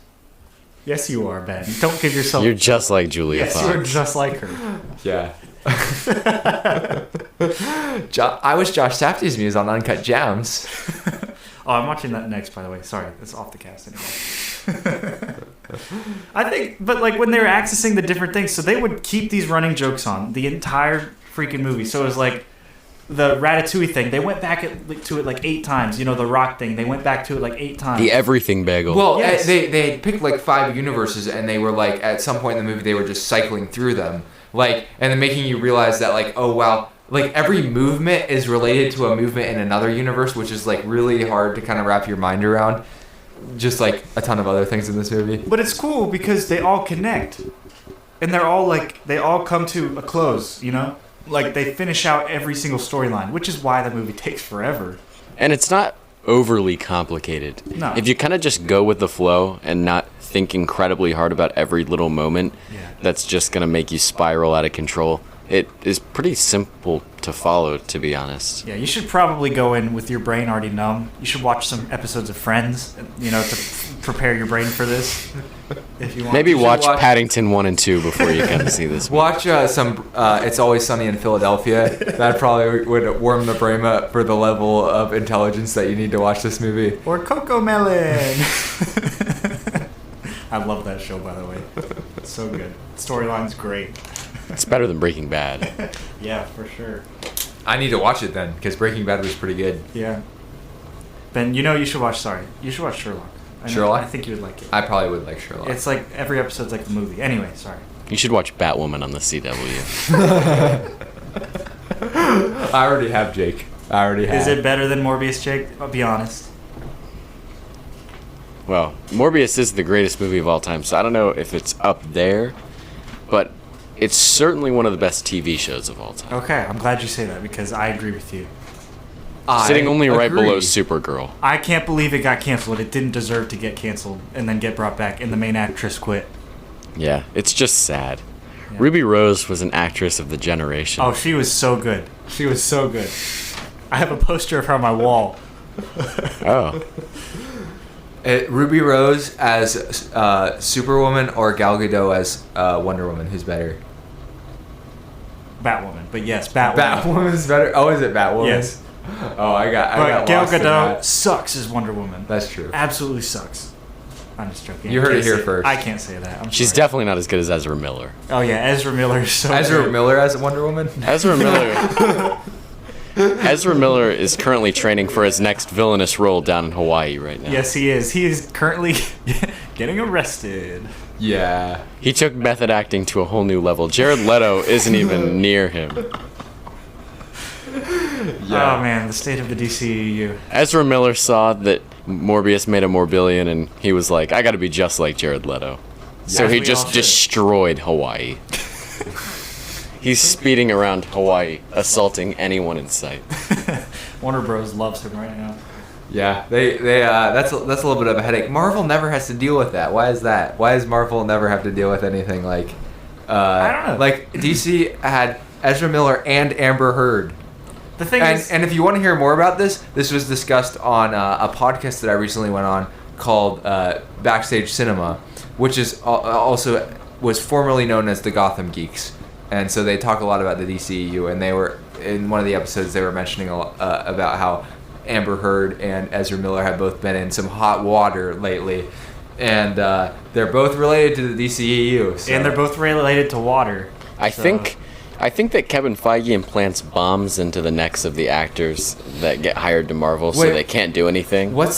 Yes, you are, Ben. Don't give yourself. You're just like Julia Fox. Yes, you're just like her. Yeah. I was Josh Safdie's muse on Uncut Gems. Oh, I'm watching that next, by the way. Sorry, it's off the cast anyway. I think, but like when they were accessing the different things, so they would keep these running jokes on the entire freaking movie. So it was like the Ratatouille thing. They went back to it like 8 times. You know, the Rock thing. They went back to it like 8 times. The everything bagel. Well, yes. they had picked like 5 universes, and they were like at some point in the movie they were just cycling through them, like, and then making you realize that like, oh wow, like every movement is related to a movement in another universe, which is like really hard to kind of wrap your mind around. Just like a ton of other things in this movie. But it's cool because they all connect, and they're all like they all come to a close. You know, like they finish out every single storyline, which is why the movie takes forever. And it's not overly complicated. No. If you kind of just go with the flow and not think incredibly hard about every little moment, that's just gonna make you spiral out of control. It is pretty simple to follow, to be honest. Yeah, you should probably go in with your brain already numb. You should watch some episodes of Friends, you know, to prepare your brain for this. If you want. Maybe watch Paddington 1 and 2 before you come to see this movie. Watch some It's Always Sunny in Philadelphia. That probably would warm the brain up for the level of intelligence that you need to watch this movie. Or Coco Melon. I love that show, by the way. It's so good. Storyline's great. It's better than Breaking Bad. Yeah, for sure. I need to watch it then, because Breaking Bad was pretty good. Yeah. Ben, you know you should watch Sherlock. Sherlock? I think you would like it. I probably would like Sherlock. It's like every episode's like the movie. Anyway, sorry. You should watch Batwoman on the CW. I already have, Jake. Is it better than Morbius, Jake? I'll be honest. Well, Morbius is the greatest movie of all time, so I don't know if it's up there, but it's certainly one of the best TV shows of all time. Okay, I'm glad you say that because I agree with you. Sitting only right below Supergirl. I can't believe it got canceled. It didn't deserve to get canceled and then get brought back, and the main actress quit. Yeah, it's just sad. Yeah. Ruby Rose was an actress of the generation. Oh, she was so good. She was so good. I have a poster of her on my wall. Oh. Ruby Rose as Superwoman or Gal Gadot as Wonder Woman? Who's better? Batwoman, but yes, Batwoman. Batwoman's better. Oh, is it Batwoman? Yes. Oh, I got Gal lost in Gadot that. sucks as Wonder Woman. That's true. Absolutely sucks. I'm just joking. You heard it here first. I can't say that. She's definitely not as good as Ezra Miller. Oh yeah, Ezra Miller is so Ezra good. Miller as Wonder Woman? Ezra Miller. Ezra Miller is currently training for his next villainous role down in Hawaii right now. Yes, he is. He is currently getting arrested. Yeah. He took method acting to a whole new level. Jared Leto isn't even near him. Yeah. Oh man, the state of the DCEU. Ezra Miller saw that Morbius made a Morbillion, and he was like, I gotta be just like Jared Leto. So he just destroyed Hawaii. He's speeding around Hawaii, assaulting anyone in sight. Warner Bros. Loves him right now. Yeah, that's a little bit of a headache. Marvel never has to deal with that. Why is that? Why does Marvel never have to deal with anything like? I don't know. Like DC had Ezra Miller and Amber Heard. The thing is, And if you want to hear more about this was discussed on a podcast that I recently went on called Backstage Cinema, which is also was formerly known as the Gotham Geeks. And so they talk a lot about the DCEU, and they were in one of the episodes they were mentioning about how Amber Heard and Ezra Miller have both been in some hot water lately, and they're both related to the DCEU. So. and they're both related to water. I think that Kevin Feige implants bombs into the necks of the actors that get hired to Marvel, so Wait. they can't do anything. There's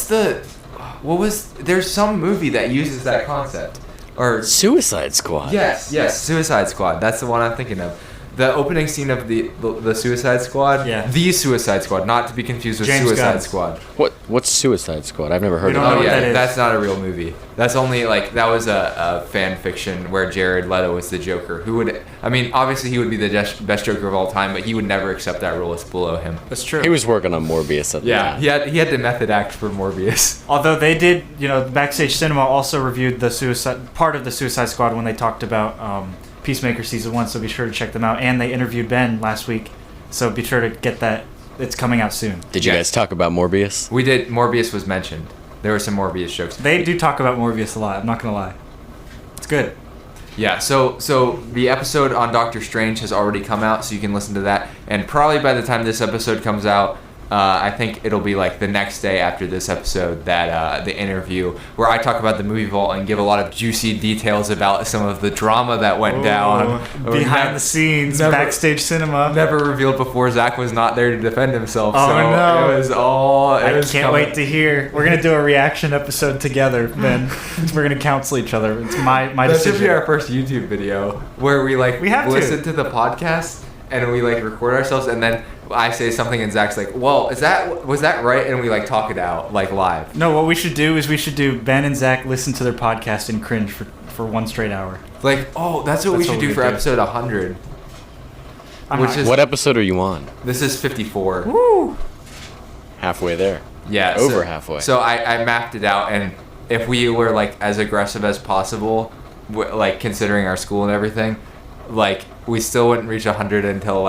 some movie that uses that concept. Or Suicide Squad. Yes, Suicide Squad. That's the one I'm thinking of. The opening scene of the Suicide Squad. Yeah. The Suicide Squad, not to be confused with James Suicide Gunn's. Squad. What's Suicide Squad? I've never heard We of don't know it. what that is. That's not a real movie. That's only that was a fan fiction where Jared Leto was the Joker. Obviously he would be the best Joker of all time, but he would never accept that role. It's below him. That's true. He was working on Morbius at the time. He had the method act for Morbius. Although they did, Backstage Cinema also reviewed part of the Suicide Squad when they talked about Peacemaker Season 1, so be sure to check them out. And they interviewed Ben last week, so be sure to get that. It's coming out soon. Did you guys talk about Morbius? We did. Morbius was mentioned. There were some Morbius jokes. They do talk about Morbius a lot, I'm not going to lie. It's good. Yeah, so the episode on Doctor Strange has already come out, so you can listen to that. And probably by the time this episode comes out, I think it'll be the next day after this episode that the interview where I talk about the movie vault and give a lot of juicy details about some of the drama that went down Behind the scenes, Backstage Cinema. Never revealed before. Zach was not there to defend himself. Oh, so no. It was all. I can't wait to hear. We're going to do a reaction episode together, Ben. We're going to counsel each other. It's my That decision. should be our first YouTube video where we have to. listen to the podcast and we record ourselves, and then I say something and Zach's like, well, was that right? And we talk it out live. No, what we should do is Ben and Zach listen to their podcast and cringe for one straight hour. That's what we should do for episode 100. What episode are you on? This is 54. Woo! Halfway there. Yeah. Over halfway. So I mapped it out, and if we were as aggressive as possible, considering our school and everything, we still wouldn't reach 100 until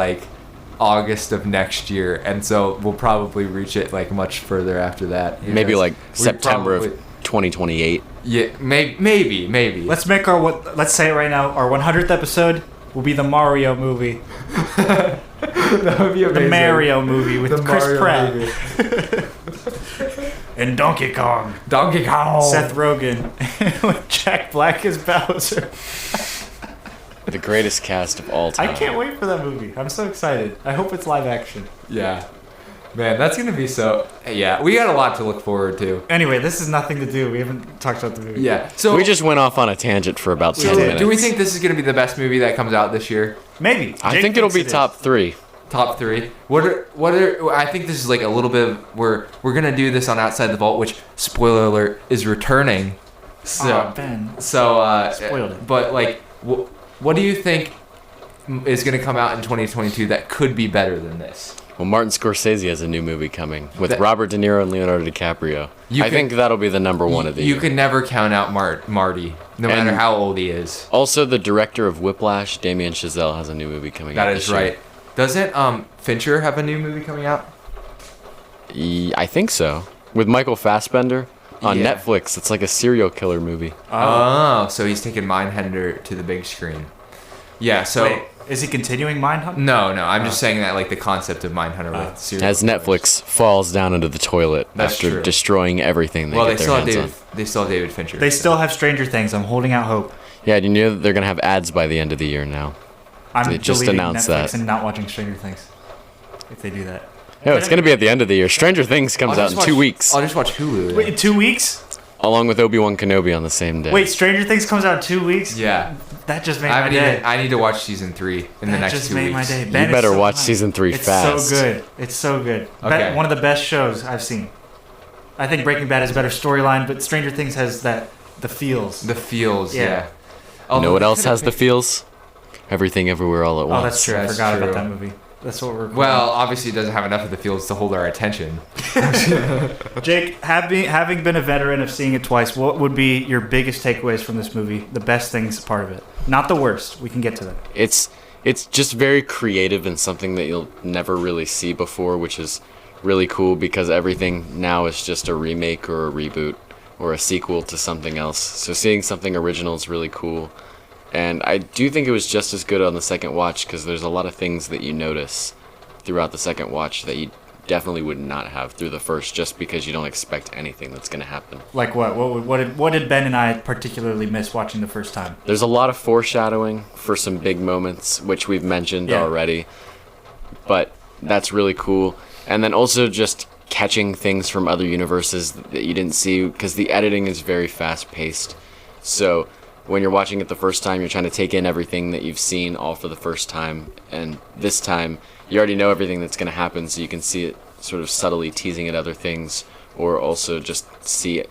August of next year, and so we'll probably reach it much further after that. Maybe September of 2028. Yeah, maybe. Let's make let's say it right now. Our 100th episode will be the Mario movie. That would be amazing. The Mario movie with Chris Mario Pratt. movie. And Donkey Kong. Seth Rogen. With Jack Black as Bowser. The greatest cast of all time. I can't wait for that movie. I'm so excited. I hope it's live action. Yeah. Man, that's going to be so... Yeah, we got a lot to look forward to. Anyway, this is nothing to do. We haven't talked about the movie. Yeah. So we just went off on a tangent for about 10 minutes. Do we think this is going to be the best movie that comes out this year? Maybe. I think it'll be top 3. Top 3. What are I think this is a little bit of... We're going to do this on Outside the Vault, which, spoiler alert, is returning. So, Ben. So, Spoiled it. But, what do you think is going to come out in 2022 that could be better than this? Well, Martin Scorsese has a new movie coming with Robert De Niro and Leonardo DiCaprio. I think that'll be the number one of the year. You can never count out Marty, no matter how old he is. Also, the director of Whiplash, Damien Chazelle, has a new movie coming out. That is right. Doesn't Fincher have a new movie coming out? I think so. With Michael Fassbender on Yeah. Netflix. It's like a serial killer movie. Oh, so he's taking Mindhunter to the big screen. Yeah, so... Wait, is he continuing Mindhunter? No, I'm just saying that the concept of Mindhunter with serial As killers. Netflix falls down into the toilet That's after true. destroying everything they get their hands on. They still have David Fincher. They still have Stranger Things. I'm holding out hope. Yeah, do you know that they're going to have ads by the end of the year now? I'm They just deleting announced Netflix that. and not watching Stranger Things. If they do that. No, it's going to be at the end of the year. Stranger Things comes out in 2 weeks, I'll just watch Hulu. then. Wait, in 2 weeks? along with Obi-Wan Kenobi on the same day. Wait, Stranger Things comes out in 2 weeks? Yeah. That just made my day. I need to watch season 3 in the next 2 weeks. That just made my day. You Ben, better it's so watch fun. season 3 it's fast. It's so good. It's so good. Okay. One of the best shows I've seen. I think Breaking Bad has a better storyline, but Stranger Things has the feels. The feels, yeah. You know what else has the feels? Everything Everywhere All at Once. Oh, that's true. I That's forgot true. about that movie. That's what we're. Well, obviously, it doesn't have enough of the fields to hold our attention. Jake, having been a veteran of seeing it twice, what would be your biggest takeaways from this movie? The best things part of it, not the worst. We can get to that. It's just very creative and something that you'll never really see before, which is really cool because everything now is just a remake or a reboot or a sequel to something else. So seeing something original is really cool. And I do think it was just as good on the second watch because there's a lot of things that you notice throughout the second watch that you definitely would not have through the first, just because you don't expect anything that's going to happen. Like what? What did Ben and I particularly miss watching the first time? There's a lot of foreshadowing for some big moments, which we've mentioned already. But that's really cool. And then also just catching things from other universes that you didn't see, because the editing is very fast-paced. So when you're watching it the first time, you're trying to take in everything that you've seen all for the first time. And this time, you already know everything that's going to happen, so you can see it sort of subtly teasing at other things, or also just see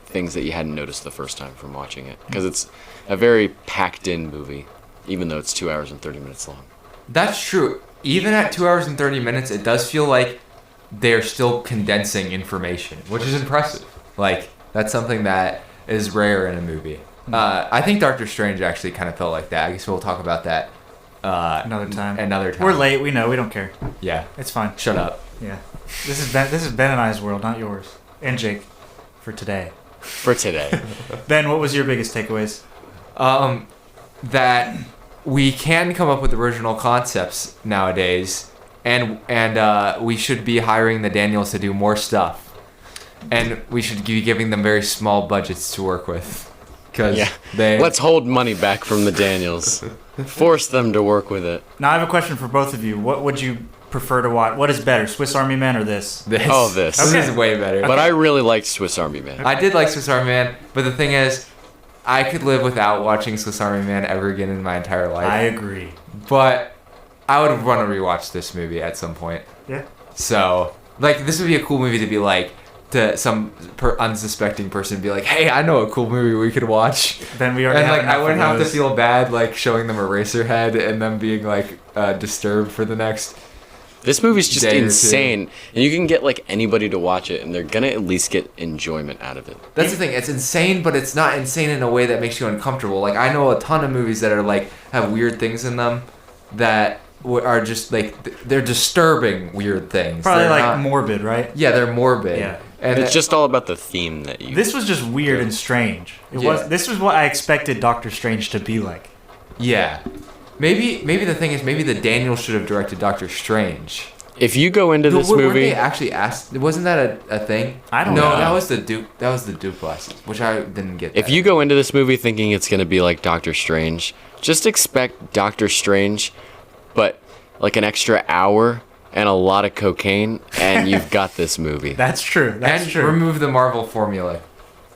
things that you hadn't noticed the first time from watching it. Because it's a very packed-in movie, even though it's 2 hours and 30 minutes long. That's true. Even at 2 hours and 30 minutes, it does feel like they're still condensing information, which is impressive. Like, that's something that is rare in a movie. I think Doctor Strange actually kind of felt like that. I guess we'll talk about that Another time. We're late. We know. We don't care. Yeah. It's fine. Shut up. Yeah. This is Ben and I's world, not yours. And Jake, for today. Ben, what was your biggest takeaways? That we can come up with original concepts nowadays, and we should be hiring the Daniels to do more stuff, and we should be giving them very small budgets to work with. Let's hold money back from the Daniels. Force them to work with it. Now I have a question for both of you. What would you prefer to watch? What is better, Swiss Army Man or this? This. This is way better. But I really liked Swiss Army Man. I did like Swiss Army Man, but the thing is, I could live without watching Swiss Army Man ever again in my entire life. I agree. But I would want to rewatch this movie at some point. Yeah. So, like, this would be a cool movie to be like, to some unsuspecting person, be like, hey, I know a cool movie we could watch. Then we already and like, have I wouldn't have to feel bad like showing them Eraserhead and them being like disturbed for the next. This movie's just insane, and you can get like anybody to watch it, and they're gonna at least get enjoyment out of it. That's the thing; it's insane, but it's not insane in a way that makes you uncomfortable. Like, I know a ton of movies that are like have weird things in them that are just like they're disturbing weird things. Probably they're like not, morbid, right? Yeah, they're morbid. Yeah. And it's just all about the theme that you. This was just weird and strange. This was what I expected Doctor Strange to be like. Yeah. Maybe the thing is, maybe the Daniels should have directed Doctor Strange. If you go into this movie, weren't they actually asked? Wasn't that a thing? I don't know. No, that was the Duplass, which I didn't get. If you go into this movie thinking it's gonna be like Doctor Strange, just expect Doctor Strange, but like an extra hour and a lot of cocaine, and you've got this movie. That's true. That's and true. Remove the Marvel formula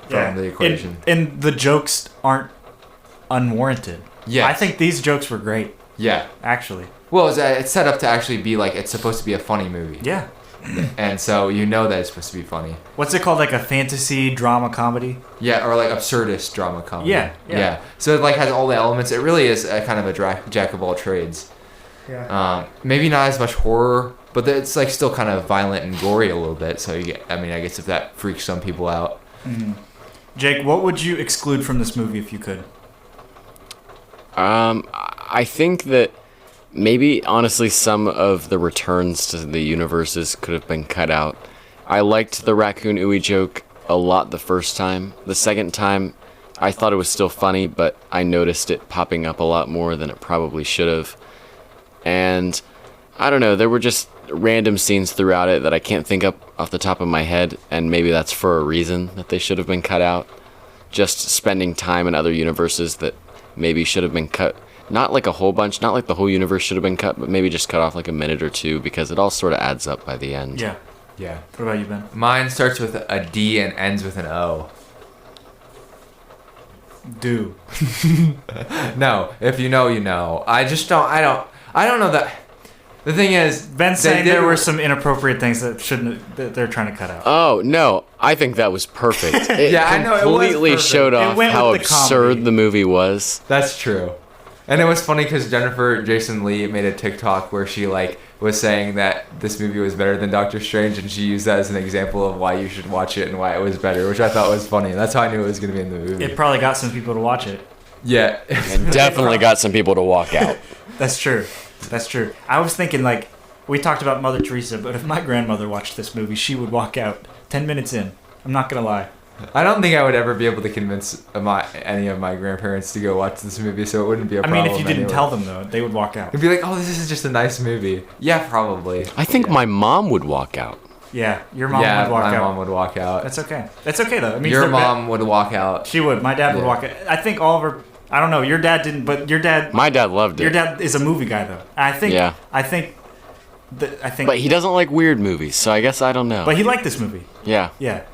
from the equation. And the jokes aren't unwarranted. Yeah. I think these jokes were great. Yeah. Actually. Well, it's set up to actually be like, it's supposed to be a funny movie. Yeah. And so you know that it's supposed to be funny. What's it called? Like a fantasy drama comedy? Yeah, or like absurdist drama comedy. Yeah. So it like has all the elements. It really is a kind of a jack of all trades. Yeah. Maybe not as much horror, but it's like still kind of violent and gory a little bit. So I guess if that freaks some people out. Mm-hmm. Jake, what would you exclude from this movie if you could? I think that maybe honestly some of the returns to the universes could have been cut out. I liked the Raccoon Ooey joke a lot the first time. The second time, I thought it was still funny, but I noticed it popping up a lot more than it probably should have. And I don't know, there were just random scenes throughout it that I can't think up off the top of my head, and maybe that's for a reason that they should have been cut out. Just spending time in other universes that maybe should have been cut. Not like a whole bunch, not like the whole universe should have been cut, but maybe just cut off like a minute or two, because it all sort of adds up by the end. Yeah. What about you, Ben? Mine starts with a D and ends with an O. Do. No, if you know, you know. I don't know that. The thing is, Ben's saying there were some inappropriate things that they're trying to cut out. Oh, no. I think that was perfect. It Yeah, I know, it was completely perfect. showed off how absurd the movie was. That's true. And it was funny because Jennifer Jason Leigh made a TikTok where she like was saying that this movie was better than Doctor Strange, and she used that as an example of why you should watch it and why it was better, which I thought was funny. That's how I knew it was going to be in the movie. It probably got some people to watch it. Yeah. And definitely got some people to walk out. That's true. That's true. I was thinking, like, we talked about Mother Teresa, but if my grandmother watched this movie, she would walk out 10 minutes in. I'm not going to lie. I don't think I would ever be able to convince any of my grandparents to go watch this movie, so it wouldn't be a problem. I mean, if you didn't anyway. tell them, though, they would walk out. It'd be like, oh, this is just a nice movie. Yeah, probably. I think my mom would walk out. Yeah, your mom would walk out. Yeah, my mom would walk out. That's okay. That's okay, though. It means Your mom would walk out. She would. My dad would walk out. I think all of her... I don't know. Your dad didn't, but your dad... My dad loved it. Your dad is a movie guy, though. I think... Yeah. I think... But he doesn't like weird movies, so I guess I don't know. But he liked this movie. Yeah. Yeah.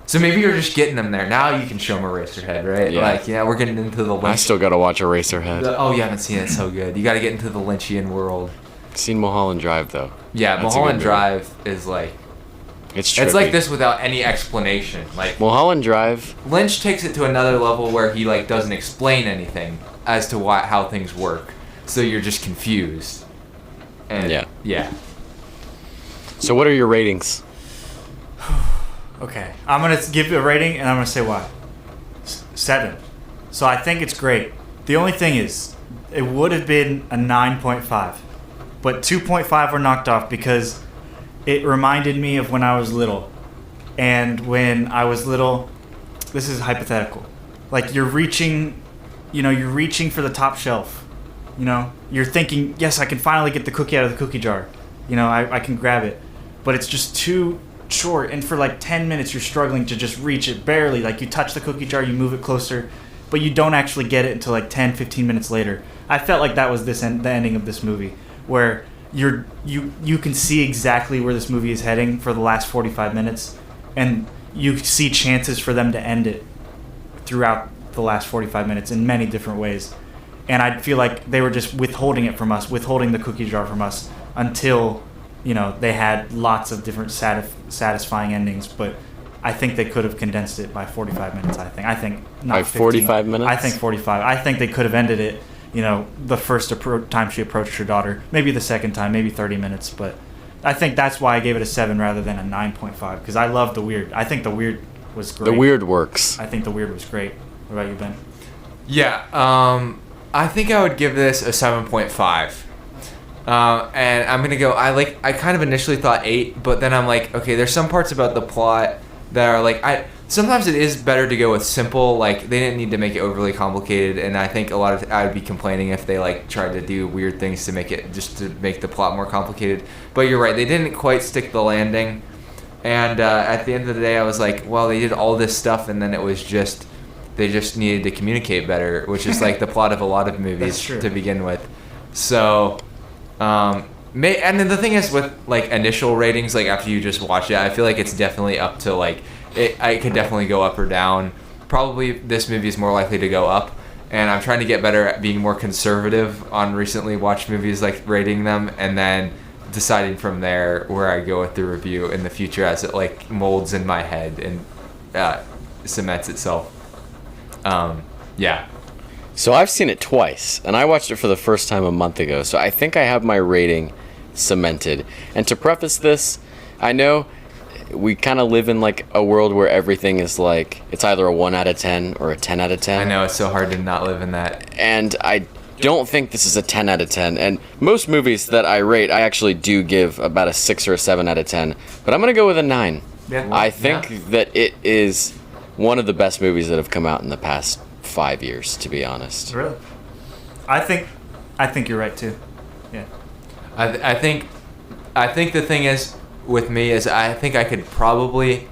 So maybe you're just getting them there. Now you can show them Eraserhead, right? Yeah. Like, we're getting into the Lynch. I still gotta watch Eraserhead. Oh, you haven't seen it. It's so good. You got to get into the Lynchian world. Seen Mulholland Drive though. Yeah, That's a Mulholland good Drive is like... It's trippy. It's like this without any explanation. Like Mulholland Drive. Lynch takes it to another level where he like doesn't explain anything as to how things work. So you're just confused. And yeah. So what are your ratings? Okay. I'm going to give it a rating, and I'm going to say why. 7. So I think it's great. The only thing is, it would have been a 9.5. But 2.5 were knocked off because it reminded me of when I was little. And when I was little, this is hypothetical. Like you're reaching for the top shelf. You're thinking, yes, I can finally get the cookie out of the cookie jar. I can grab it. But it's just too short, and for like 10 minutes you're struggling to just reach it barely. Like you touch the cookie jar, you move it closer, but you don't actually get it until like 10-15 minutes later. I felt like that was the ending of this movie, where you can see exactly where this movie is heading for the last 45 minutes, and you see chances for them to end it throughout the last 45 minutes in many different ways. And I feel like they were just withholding it from us, withholding the cookie jar from us until they had lots of different satisfying endings, but I think they could have condensed it by 45 minutes, I think not by 15. 45 minutes? I think 45. I think they could have ended it, the first time she approached her daughter, maybe the second time, maybe 30 minutes, but I think that's why I gave it a 7 rather than a 9.5, because I love the weird. I think the weird was great. The weird works. I think the weird was great. What about you, Ben? Yeah, I think I would give this a 7.5. And I'm gonna go. I kind of initially thought 8, but then I'm like, okay, there's some parts about the plot that are like, sometimes it is better to go with simple. Like they didn't need to make it overly complicated, and I think I would be complaining if they like tried to do weird things to make the plot more complicated. But you're right, they didn't quite stick the landing, and at the end of the day, I was like, well, they did all this stuff, and then it was just they just needed to communicate better, which is like the plot of a lot of movies to begin with. So. And then the thing is with like initial ratings, like after you just watch it, I feel like it's definitely up to like I could definitely go up or down. Probably this movie is more likely to go up, and I'm trying to get better at being more conservative on recently watched movies, like rating them and then deciding from there where I go with the review in the future as it like molds in my head and cements itself. Yeah. So I've seen it twice, and I watched it for the first time a month ago, so I think I have my rating cemented. And to preface this, I know we kind of live in like a world where everything is like, it's either a 1 out of 10 or a 10 out of 10. I know, it's so hard to not live in that. And I don't think this is a 10 out of 10. And most movies that I rate, I actually do give about a 6 or a 7 out of 10. But I'm going to go with a 9. Yeah. I think that it is one of the best movies that have come out in the past 5 years, to be honest. Really? I think you're right too. Yeah. I think the thing is with me is I think I could probably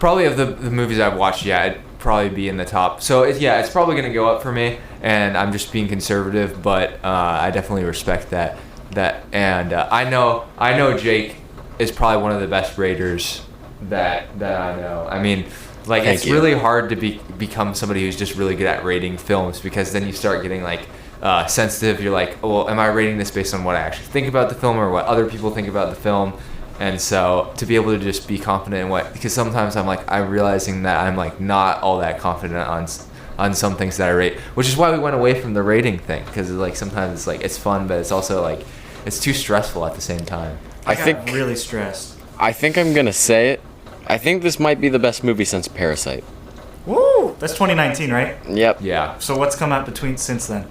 of the movies I've watched, it'd probably be in the top. So it's probably gonna go up for me, and I'm just being conservative, but I definitely respect that. And I know Jake is probably one of the best raters that I know. I mean, like it's really hard to become somebody who's just really good at rating films, because then you start getting like sensitive. You're like, oh, well, am I rating this based on what I actually think about the film or what other people think about the film? And so to be able to just be confident in because sometimes I'm realizing that I'm like not all that confident on some things that I rate, which is why we went away from the rating thing, because like sometimes it's like it's fun, but it's also like it's too stressful at the same time. I got really stressed. I think I'm gonna say it. I think this might be the best movie since Parasite. Woo! That's 2019, right? Yep. Yeah. So what's come out between since then?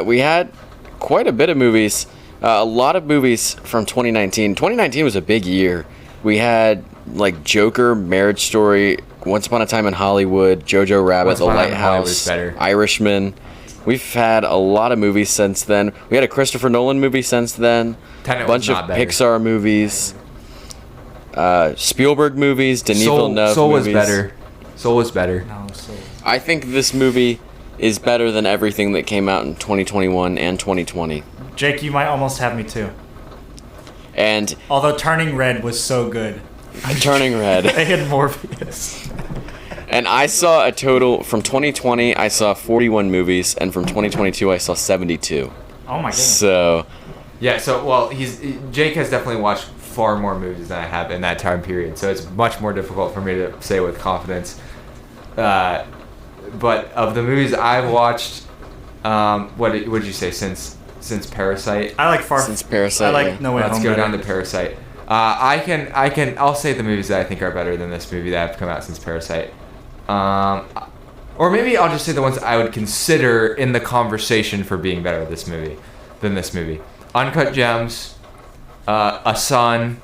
We had quite a bit of movies. A lot of movies from 2019. 2019 was a big year. We had like Joker, Marriage Story, Once Upon a Time in Hollywood, Jojo Rabbit, Once The Upon a Time in Hollywood is Lighthouse, better. Irishman. We've had a lot of movies since then. We had a Christopher Nolan movie since then. Tenet A bunch was of not better. Pixar movies. Spielberg movies, Denis Villeneuve Soul was movies. better. Soul was better. No, so I think this movie is better than everything that came out in 2021 and 2020. Jake, you might almost have me too. And Although Turning Red was so good. Turning Red. They had Morpheus. And I saw a total, from 2020, I saw 41 movies, and from 2022, I saw 72. Oh my goodness. So, Yeah. So well, Jake has definitely watched far more movies than I have in that time period, so it's much more difficult for me to say with confidence. But of the movies I've watched, what did you say since Parasite? I like since Parasite, I like yeah. No Way Let's Home go better. down to Parasite. I'll say the movies that I think are better than this movie that have come out since Parasite. Or maybe I'll just say the ones I would consider in the conversation for being better than this movie. Uncut Gems, A Son.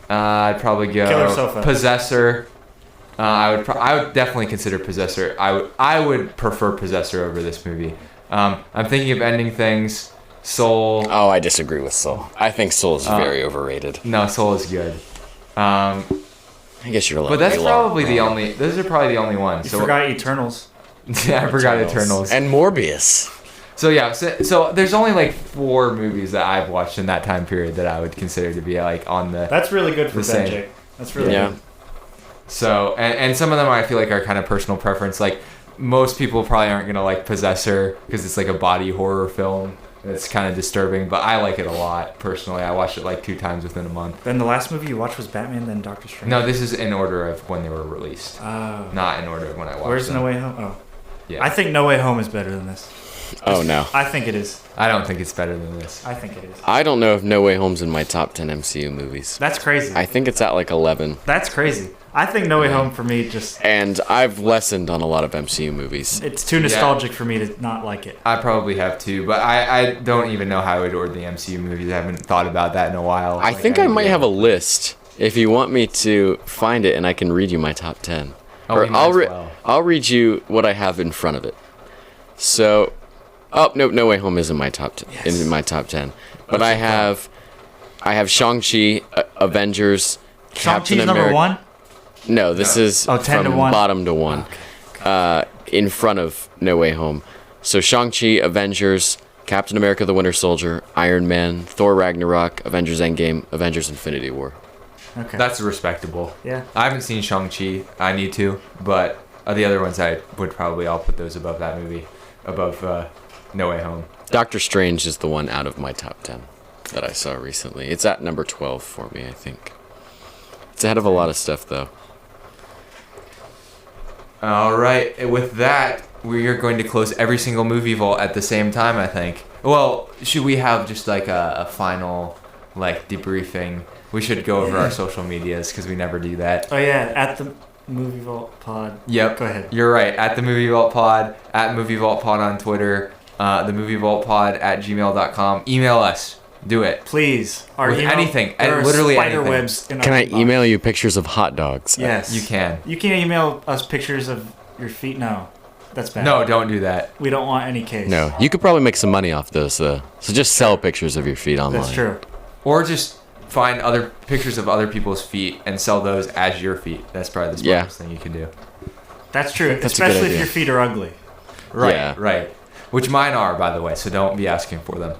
I'd probably go Killer Sofa. Possessor. I would definitely consider Possessor. I would prefer Possessor over this movie. I'm thinking of Ending Things. Soul. oh, I disagree with Soul. I think Soul is very overrated. No, Soul is good. I guess you're allowed But to that's be probably wrong. the only. Those are probably the only ones. You So forgot Eternals. yeah, I forgot Eternals. And Morbius. So yeah, so there's only like 4 movies that I've watched in that time period that I would consider to be like on the. That's really good for The Ben, same. Jake. That's really Yeah. good. So and some of them I feel like are kind of personal preference. Like most people probably aren't gonna like Possessor because it's like a body horror film. It's kind of disturbing, but I like it a lot personally. I watched it like 2 times within a month. Then the last movie you watched was Batman, then Doctor Strange. No, this is in order of when they were released, Oh. not in order of when I watched Where's them. No Way Home? Oh. Yeah. I think No Way Home is better than this. Oh, no. I think it is. I don't think it's better than this. I think it is. I don't know if No Way Home's in my top 10 MCU movies. That's crazy. I think it's at like 11. That's crazy. I think No Way Home for me just And I've lessened on a lot of MCU movies. it's too nostalgic for me to not like it. I probably have too, but I don't even know how I would order the MCU movies. I haven't thought about that in a while. I think I might have a list if you want me to find it and I can read you my top 10. Oh, we might as well. I'll read you what I have in front of it. So, No Way Home is in my top 10. Yes. In my top 10. But I have Shang-Chi, Avengers, Captain Shang-Chi's number America. 1? No, this is 10 to from 1. bottom to 1. In front of No Way Home. So Shang-Chi, Avengers, Captain America the Winter Soldier, Iron Man, Thor Ragnarok, Avengers Endgame, Avengers Infinity War. Okay. That's respectable. Yeah. I haven't seen Shang-Chi. I need to, but the other ones I would probably all put those above that movie, above No Way Home. Doctor Strange is the one out of my top 10 that I saw recently. It's at number 12 for me, I think. It's ahead of a lot of stuff, though. All right. With that, we are going to close every single movie vault at the same time, I think. Well, should we have just like a final like debriefing? We should go over our social medias because we never do that. Oh yeah, at the Movie Vault Pod. Yep. Go ahead. You're right. At the Movie Vault Pod, at Movie Vault Pod on Twitter, the Movie Vault Pod at gmail.com. Email us. Do it. Please. Our With anything, there are literally spider anything. webs in Can our I inbox. email you pictures of hot dogs? Yes. You can. You can email us pictures of your feet. No. That's bad. No, don't do that. We don't want any case. No, you could probably make some money off those, though. So just sell pictures of your feet online. That's true. Or just find other pictures of other people's feet and sell those as your feet. That's probably the smartest thing you can do. That's true. That's a good Especially if idea. your feet are ugly. Right, Yeah. right. Which mine are, by the way, so don't be asking for them.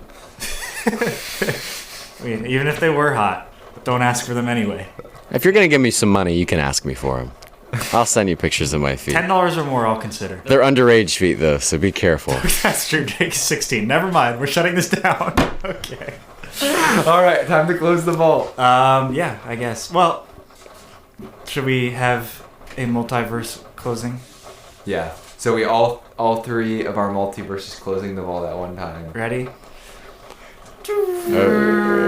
I mean, even if they were hot, don't ask for them anyway. If you're gonna give me some money, you can ask me for them. I'll send you pictures of my feet. $10 or more, I'll consider. They're underage feet, though, so be careful. That's true. Jake's 16. Never mind. We're shutting this down. Okay. All right, time to close the vault. Yeah, I guess. Well, should we have a multiverse closing? Yeah. So we all three of our multiverses closing them all at one time. Ready? Oh.